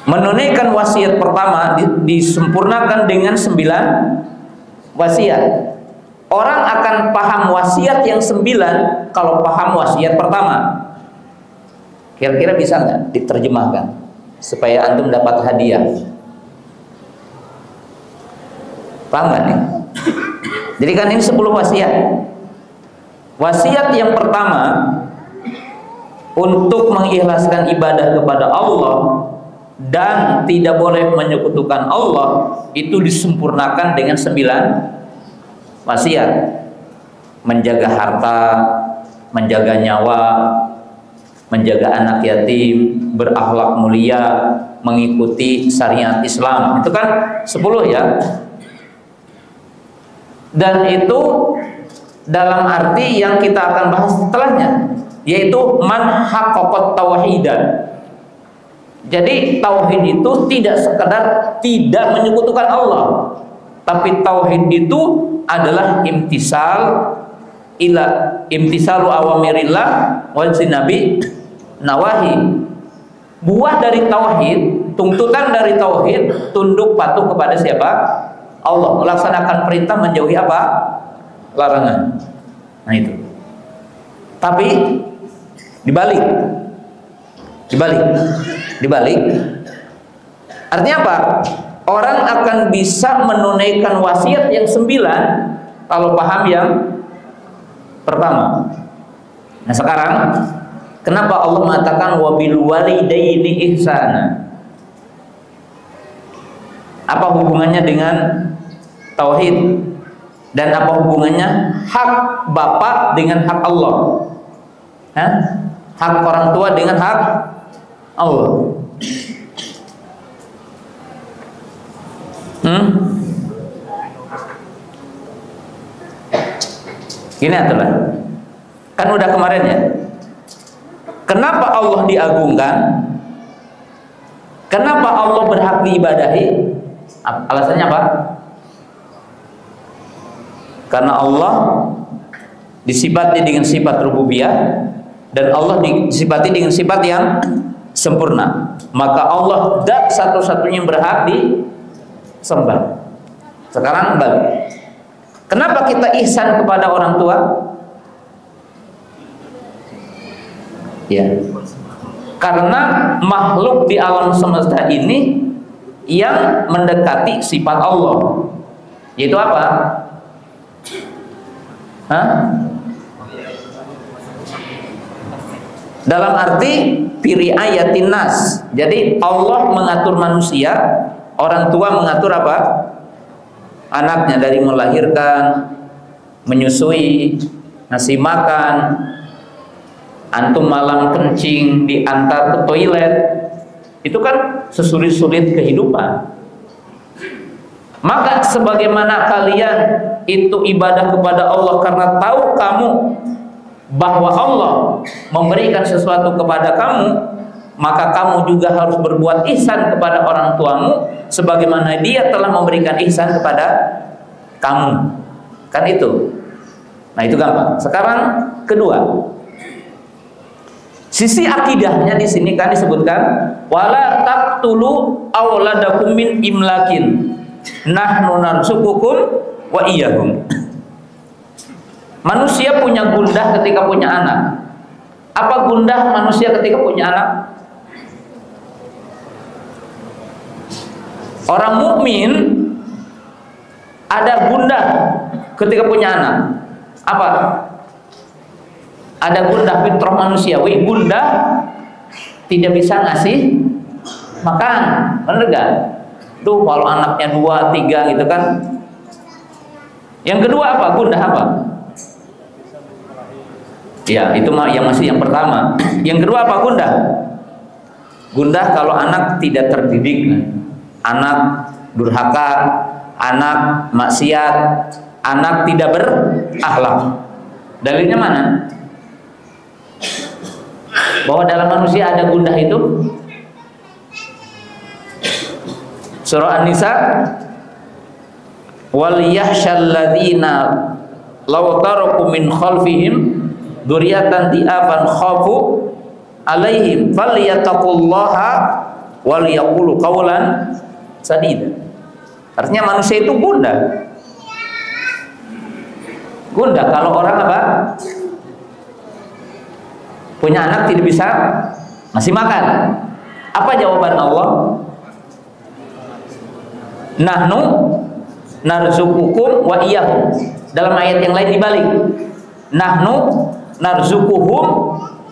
menunaikan wasiat pertama disempurnakan dengan 9 wasiat. Orang akan paham wasiat yang 9 kalau paham wasiat pertama. Kira-kira bisa nggak diterjemahkan supaya antum dapat hadiah? Paham nggak nih? Jadi kan ini 10 wasiat. Wasiat yang pertama untuk mengikhlaskan ibadah kepada Allah dan tidak boleh menyekutukan Allah, itu disempurnakan dengan 9 wasiat. Menjaga harta, menjaga nyawa, menjaga anak yatim, berakhlak mulia, mengikuti syariat Islam. Itu kan 10 ya. Dan itu dalam arti yang kita akan bahas setelahnya, yaitu man haqqaqat tauhidan. Jadi tauhid itu tidak sekedar tidak menyekutukan Allah, tapi tauhid itu adalah imtisalu awamirillah wal sinabi nawahi. Buah dari tauhid, tuntutan dari tauhid, tunduk patuh kepada siapa? Allah. Melaksanakan perintah, menjauhi apa? Larangan. Nah itu. Tapi dibalik. Artinya apa? Orang akan bisa menunaikan wasiat yang 9 kalau paham yang pertama. Nah sekarang, kenapa Allah mengatakan wabil walidaini ihsana? Apa hubungannya dengan tauhid? Dan apa hubungannya hak bapak dengan hak Allah? Hah? Hak orang tua dengan hak Allah. Gini atulah. Kan udah kemarin ya. Kenapa Allah diagungkan? Kenapa Allah berhak diibadahi? Alasannya apa? Karena Allah disifati dengan sifat rububiyah dan Allah disifati dengan sifat yang sempurna. Maka Allah zat satu-satunya yang berhak disembah. Sekarang balik. Kenapa kita ihsan kepada orang tua? Ya. Karena makhluk di alam semesta ini yang mendekati sifat Allah. Yaitu apa? Hah? Dalam arti piri ayatin nas. Jadi Allah mengatur manusia, orang tua mengatur apa? Anaknya, dari melahirkan, menyusui, ngasih makan, antum malam kencing, diantar ke toilet. Itu kan sesulit-sulit kehidupan. Maka sebagaimana kalian itu ibadah kepada Allah karena tahu kamu bahwa Allah memberikan sesuatu kepada kamu, maka kamu juga harus berbuat ihsan kepada orang tuamu sebagaimana dia telah memberikan ihsan kepada kamu. Kan itu. Nah, itu gampang. Sekarang kedua, sisi akidahnya di sini kan disebutkan wala taqtulu auladakum min imlakin nahnu narzuqukum wa iyyahum. Manusia punya gundah ketika punya anak. Apa gundah manusia ketika punya anak? Orang mukmin ada gundah ketika punya anak. Apa? Ada gundah fitrah manusiawi. Gundah tidak bisa ngasih makan, bener gak? Tuh kalau anaknya 2, 3 gitu kan. Yang kedua apa? Gundah apa? Ya, itu yang masih yang pertama. Yang kedua apa? Gundah. Gundah kalau anak tidak terdidik, anak durhaka, anak maksiat, anak tidak berakhlak. Dalilnya mana? Bahwa dalam manusia ada gundah itu. Surah An-Nisa, wal yahsyal ladzina law taraku min khalfihim dzurriyyatan di'afan khafu alaihim falyattaqullaha wal yaqulu qawlan sadida. Artinya manusia itu gundah. Gundah kalau orang apa? Punya anak tidak bisa ngasih makan. Apa jawaban Allah? Nahnu narzuqukum wa iyyahum. Dalam ayat yang lain dibalik. Nahnu narzuquhum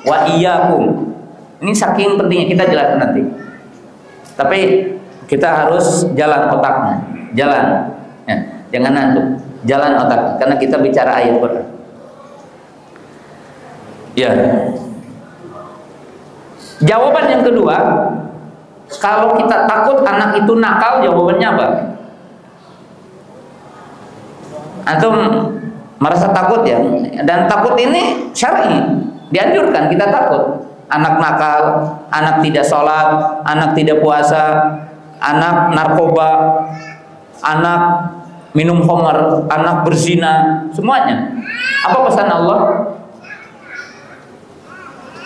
wa iyyakum. Ini saking pentingnya, kita jelaskan nanti. Tapi kita harus jalan otaknya, jalan. Ya, jangan ngantuk. Jalan otak, karena kita bicara ayat Quran. Ya. Jawaban yang kedua, kalau kita takut anak itu nakal, jawabannya apa? Antum merasa takut ya? Dan takut ini syar'i, dianjurkan kita takut. Anak nakal, anak tidak sholat, anak tidak puasa, anak narkoba, anak minum khamar, anak berzina, semuanya. Apa pesan Allah?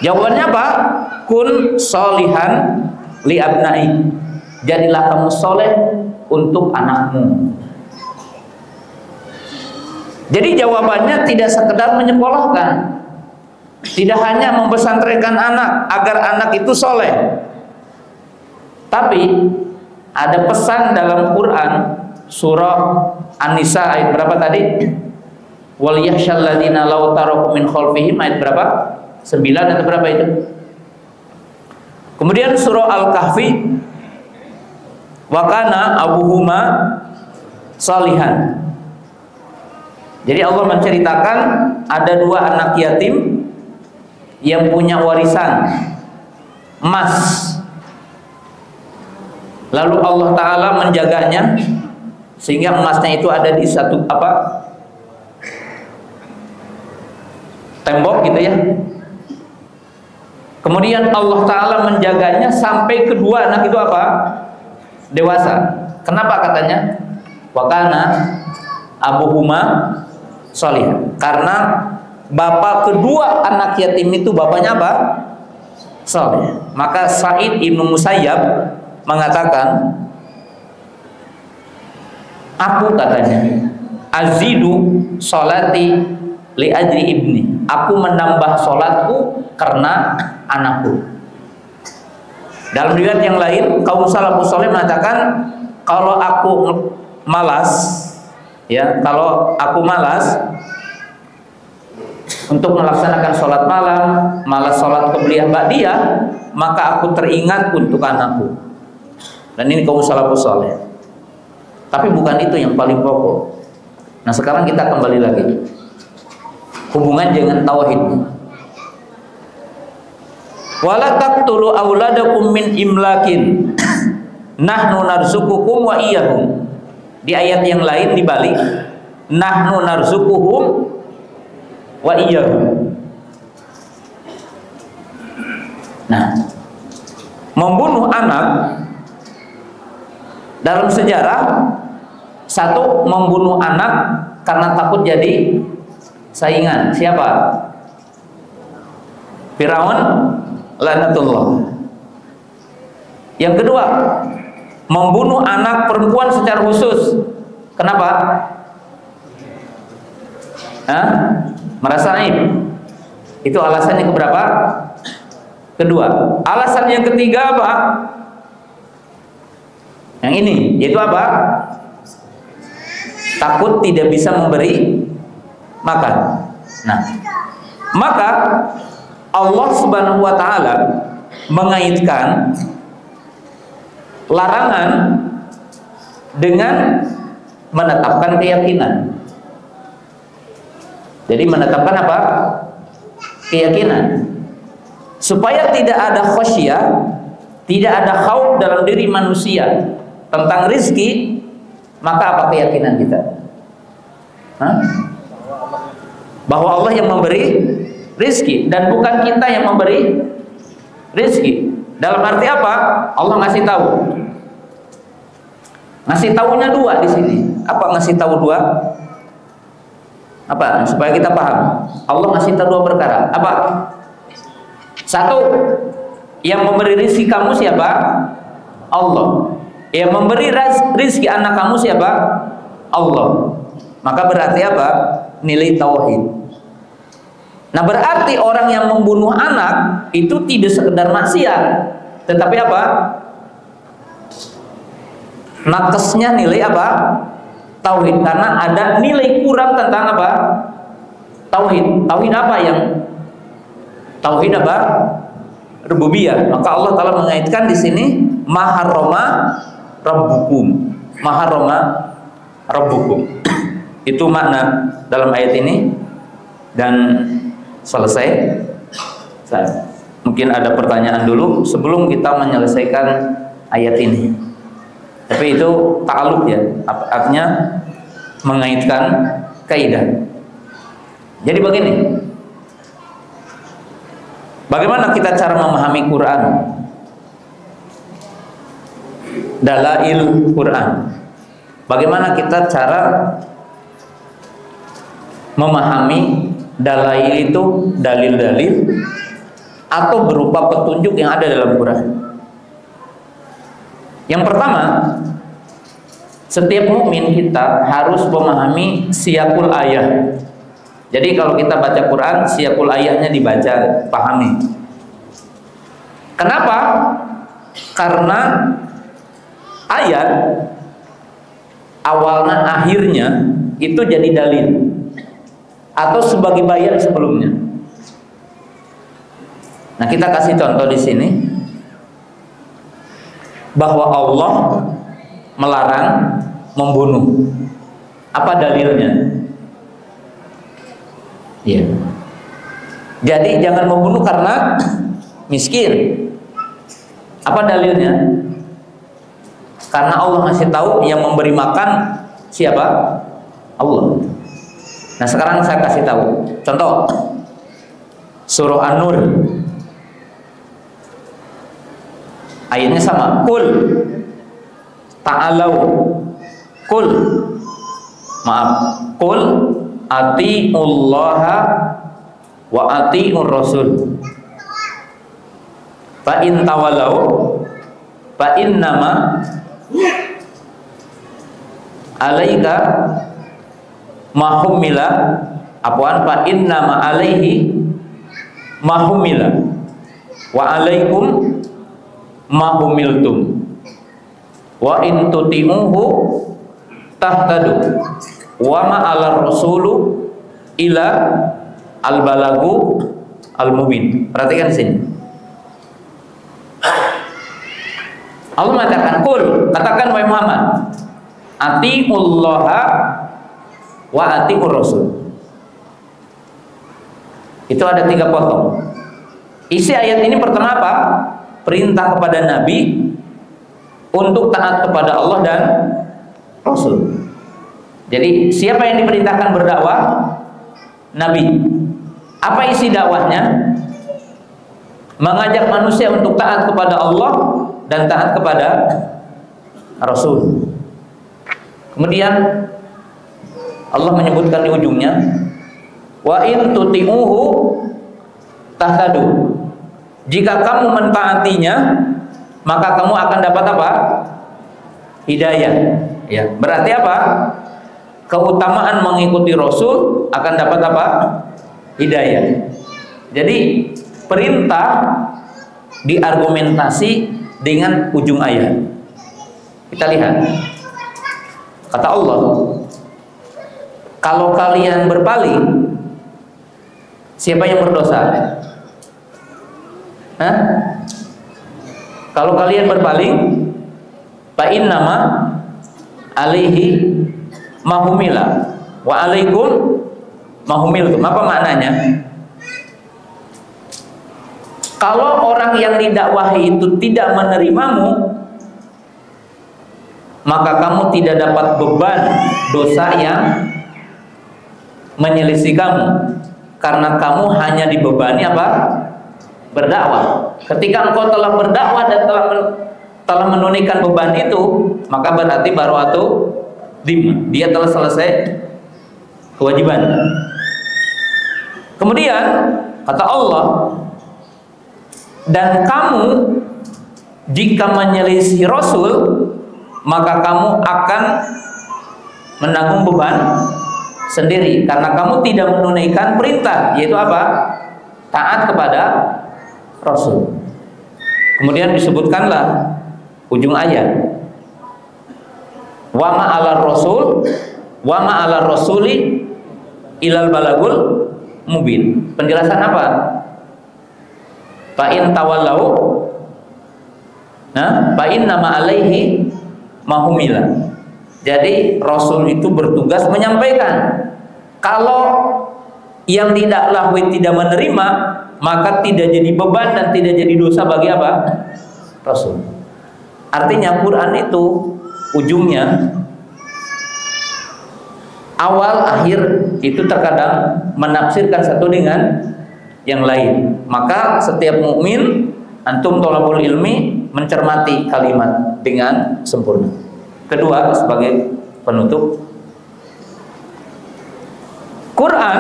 Jawabannya apa? Kun solihan li abnai. Jadilah kamu soleh untuk anakmu. Jadi jawabannya tidak sekedar menyekolahkan, tidak hanya membesantrenkan anak agar anak itu soleh, tapi ada pesan dalam Quran surah An-Nisa ayat berapa tadi? Wal yahsyal ladzina law taraku min khalfihim, ayat berapa? 9 atau berapa itu? Kemudian surah Al-Kahfi, wa kana abuhuma salihan. Jadi Allah menceritakan ada 2 anak yatim yang punya warisan emas. Lalu Allah Ta'ala menjaganya sehingga emasnya itu ada di satu tembok gitu ya. Kemudian Allah Ta'ala menjaganya sampai kedua anak itu apa? Dewasa. Kenapa katanya? Wa kana abuhuma sholih. Karena bapak kedua anak yatim itu bapaknya apa? Saleh. Maka Sa'id Ibnu Musayyab mengatakan, aku katanya azidu sholati li ajri ibni. Aku menambah sholatku karena anakku. Dalam riwayat yang lain, kaum salafus saleh mengatakan, kalau aku malas, ya, kalau aku malas, untuk melaksanakan sholat malam, malah sholat qabliyah ba'diyah, maka aku teringat untuk anakku. Dan ini kaum salafus saleh. Tapi bukan itu yang paling pokok. Nah, sekarang kita kembali lagi. Hubungan dengan tauhid. Wala taqtulu auladakum min imlakin. Nahnu narzuqukum wa iyyahum. Di ayat yang lain dibalik, nahnu narzuquhum wa iyyahum. Nah, membunuh anak dalam sejarah, satu, membunuh anak karena takut jadi saingan. Siapa? Firaun laknatullah. Yang kedua, membunuh anak perempuan secara khusus. Kenapa? Merasa aib. Itu alasan yang keberapa? Kedua. Alasan yang ketiga apa? Yang ini, yaitu apa? Takut tidak bisa memberi makan. Nah, maka Allah Subhanahu wa taala mengaitkan larangan dengan menetapkan keyakinan. Jadi menetapkan apa? Keyakinan. Supaya tidak ada khasyah, tidak ada khauf dalam diri manusia tentang rizki, maka apa keyakinan kita? Bahwa Allah yang memberi rizki dan bukan kita yang memberi rizki. Dalam arti apa? Allah ngasih tahu. Ngasih tahunya dua di sini. Apa ngasih tahu dua? Apa? Supaya kita paham. Allah ngasih tahu dua perkara. Apa? Satu, yang memberi rizki kamu siapa? Allah. Yang memberi rizki anak kamu siapa? Allah. Maka berarti apa? Nilai tauhid. Nah, berarti orang yang membunuh anak itu tidak sekedar maksiat, tetapi apa? Nakesnya nilai apa? Tauhid. Karena ada nilai kurang tentang apa? Tauhid. Tauhid apa yang? Tauhid apa? Rububiyah. Maka Allah Ta'ala mengaitkan di sini maharrama rabbukum. Maharrama rabbukum. Itu makna dalam ayat ini. Dan selesai. Mungkin ada pertanyaan dulu sebelum kita menyelesaikan ayat ini. Tapi itu ta'alluq ya, artinya mengaitkan kaidah. Jadi begini, bagaimana kita cara memahami Quran? Dalail Quran. Bagaimana kita cara memahami dalail itu, dalil-dalil atau berupa petunjuk yang ada dalam Quran? Yang pertama, setiap mukmin kita harus memahami siyaqul ayat. Jadi kalau kita baca Quran, siyaqul ayatnya dibaca, pahami. Kenapa? Karena ayat awalnya akhirnya itu jadi dalil atau sebagai bayan sebelumnya. Nah, kita kasih contoh di sini bahwa Allah melarang membunuh. Apa dalilnya? Ya. Jadi jangan membunuh karena miskin. Apa dalilnya? Karena Allah ngasih tahu yang memberi makan siapa? Allah. Nah, sekarang saya kasih tahu. Contoh surah An-Nur. Ayatnya sama. Qul ta'alau. Qul. Maaf. Qul ati'ullaha wa ati'ur rasul. Fa in tawalau fa innama alaika mahumila apaan fa innama alaihi mahumila wa alaikum mahumiltum wa in tuti'uhu tahtadu wa ma'alar rasulu ila al-balagu al-mubin. Perhatikan di sini. Allah mengatakan, "Qul," katakan wahai Muhammad, "Atiullaha wa atiur rasul." Itu ada 3 potong. Isi ayat ini pertama apa? Perintah kepada Nabi untuk taat kepada Allah dan Rasul. Jadi siapa yang diperintahkan berdakwah? Nabi. Apa isi dakwahnya? Mengajak manusia untuk taat kepada Allah dan taat kepada Rasul. Kemudian Allah menyebutkan di ujungnya, wa in tuti'uhu tahtadu. Jika kamu mentaatinya, maka kamu akan dapat apa? Hidayah. Ya, berarti apa? Keutamaan mengikuti Rasul akan dapat apa? Hidayah. Jadi perintah diargumentasi dengan ujung ayat. Kita lihat. Kata Allah, kalau kalian berpaling, siapa yang berdosa? Hah? Kalau kalian berpaling, fa innama alaihi mahumila wa alaikum mahumiltum. Apa maknanya? Kalau orang yang didakwahi itu tidak menerimamu, maka kamu tidak dapat beban dosa yang menyelisih kamu, karena kamu hanya dibebani apa? Berdakwah. Ketika engkau telah berdakwah dan telah menunaikan beban itu, maka berarti bara'atu dhimma, dia telah selesai kewajiban. Kemudian kata Allah, dan kamu jika menyelisih Rasul, maka kamu akan menanggung beban sendiri, karena kamu tidak menunaikan perintah, yaitu apa? Taat kepada Rasul. Kemudian disebutkanlah ujung ayat, wa ma'alar rasul wa ma'alar rasuli ilal balagul mubin. Penjelasan apa? Fa in tawallau, nah, fa inna ma alaihi mahumila. Jadi Rasul itu bertugas menyampaikan. Kalau yang didakwahi tidak menerima, maka tidak jadi beban dan tidak jadi dosa bagi apa? Rasul. Artinya Quran itu ujungnya, awal akhir itu terkadang menafsirkan satu dengan yang lain. Maka setiap mukmin, antum thalabul ilmi, mencermati kalimat dengan sempurna. Kedua, sebagai penutup, Quran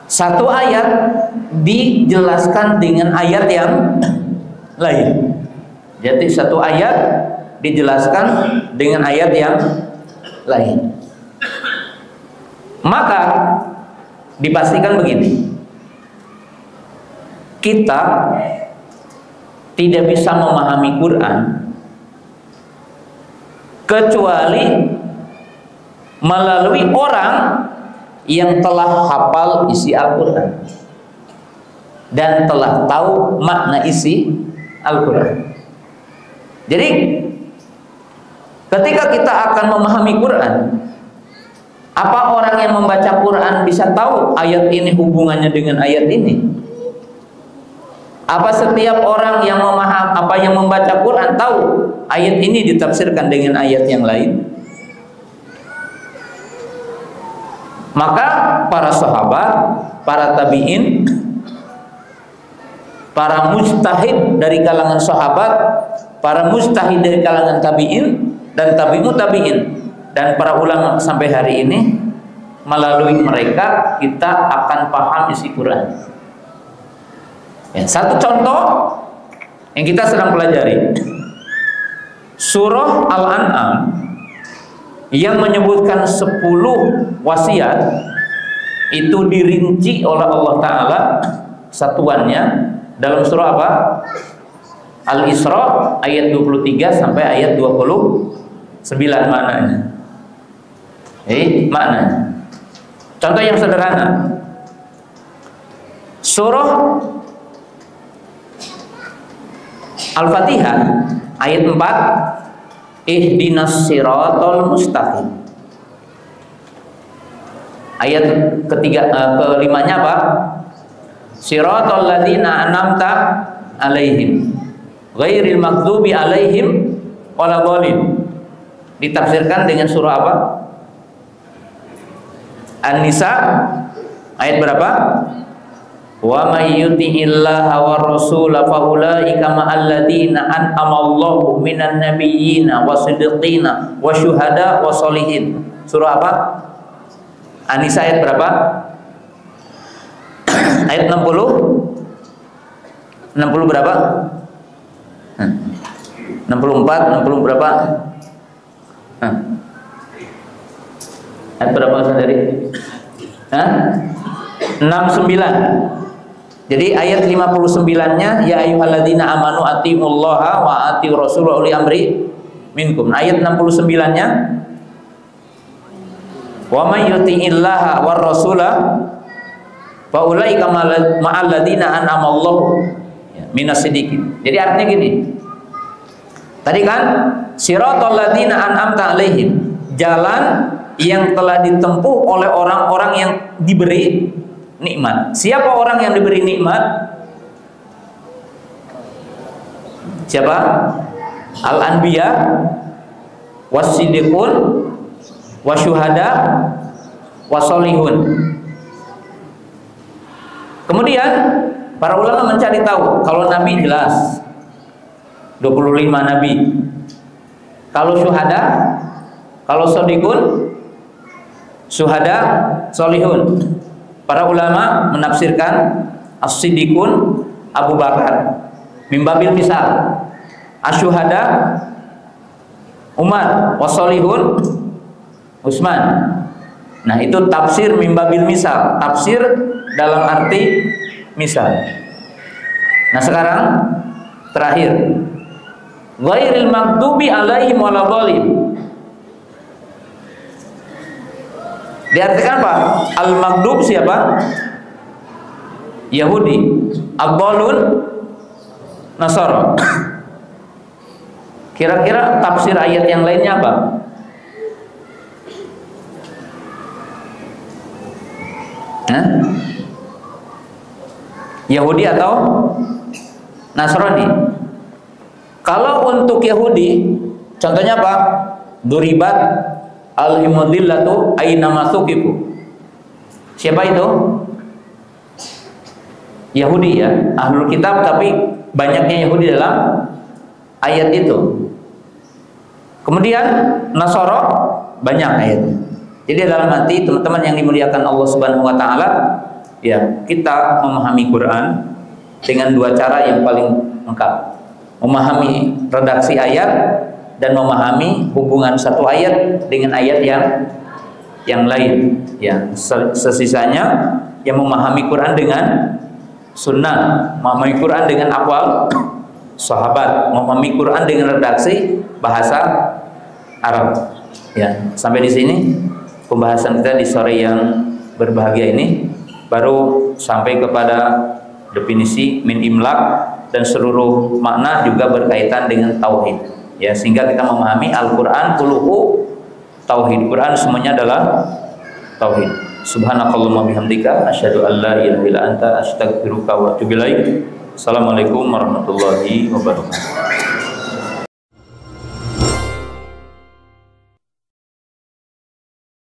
satu ayat dijelaskan dengan ayat yang lain. Jadi satu ayat dijelaskan dengan ayat yang lain. Maka dipastikan begini, kita tidak bisa memahami Quran kecuali melalui orang yang telah hafal isi Al-Quran dan telah tahu makna isi Al-Quran. Jadi ketika kita akan memahami Quran, apa orang yang membaca Quran bisa tahu ayat ini hubungannya dengan ayat ini? Apa setiap orang yang membaca Quran tahu ayat ini ditafsirkan dengan ayat yang lain? Maka para sahabat, para tabi'in, para mujtahid dari kalangan sahabat, para mujtahid dari kalangan tabi'in dan tabi'ut tabi'in, dan para ulama sampai hari ini, melalui mereka kita akan paham isi Quran. Ya, satu contoh yang kita sedang pelajari, surah Al-An'am yang menyebutkan 10 wasiat, itu dirinci oleh Allah Ta'ala satuannya dalam surah apa? Al-Isra ayat 23 sampai ayat 29 maknanya. Maknanya. Contoh yang sederhana, Surah Al-Fatihah ayat 4, ihdinas siratal mustaqim. Ayat kelimanya apa? Siratal ladzina an'amta alaihim ghairil maghdubi alaihim waladhdallin. Ditafsirkan dengan surah apa? An-Nisa ayat berapa? Wa may yuti'illaha war rasula fa ulaika ma'al ladzina an'amallahu minan nabiyyina wasiddiqina wasyuhada wassolihin. Surah apa? An-Nisa ayat berapa? Ayat 60. 60 berapa? 64, 60 berapa? Ayat berapa saudari? 69. Jadi ayat 59-nya ya ayyuhalladzina amanu atiiullaha wa atiiur rasul wa uli amri minkum. Ayat 69-nya wa may yuti'illaha war rasula fa ulaika ma'al ladzina an'amallahu minas siddiqin. Jadi artinya gini. Tadi kan siratal ladzina an'amta alaihim, jalan yang telah ditempuh oleh orang-orang yang diberi nikmat. Siapa orang yang diberi nikmat? Siapa? Al-anbiya was-siddiqun wasyuhada wasolihun. Kemudian para ulama mencari tahu, kalau nabi jelas 25 nabi. Kalau syuhada, kalau sodikun, syuhada, solihun. Para ulama menafsirkan as-siddiqun Abu Bakar, mimbabil misal. Asyuhada Umar, wasolihun Utsman. Nah, itu tafsir mimbabil misal, tafsir dalam arti misal. Nah, sekarang terakhir, ghairil maghdubi alaihim waladhdallin. Diartikan apa? Al-maghdub siapa? Yahudi. Ad-dallun Nasara. Kira-kira tafsir ayat yang lainnya apa? Yahudi atau Nasrani? Kalau untuk Yahudi, contohnya apa? Duribat al-himudillatu aina masukiku. Siapa itu? Yahudi ya, ahlul kitab, tapi banyaknya Yahudi dalam ayat itu. Kemudian Nasara banyak ayatnya. Jadi dalam hati teman-teman yang dimuliakan Allah Subhanahu wa taala, ya, kita memahami Quran dengan dua cara yang paling lengkap. Memahami redaksi ayat dan memahami hubungan satu ayat dengan ayat yang lain. Ya, sesisanya yang memahami Quran dengan sunnah, memahami Quran dengan aqwal sahabat, memahami Quran dengan redaksi bahasa Arab. Ya, sampai di sini pembahasan kita di sore yang berbahagia ini, baru sampai kepada definisi min imlak dan seluruh makna juga berkaitan dengan tauhid. Ya, sehingga kita memahami Al-Qur'an kulluhu tauhid. Quran semuanya adalah tauhid. Subhanakallahumma bihamdika asyhadu an la ilaha illa anta astaghfiruka wa atubu ilaik. Assalamualaikum warahmatullahi wabarakatuh.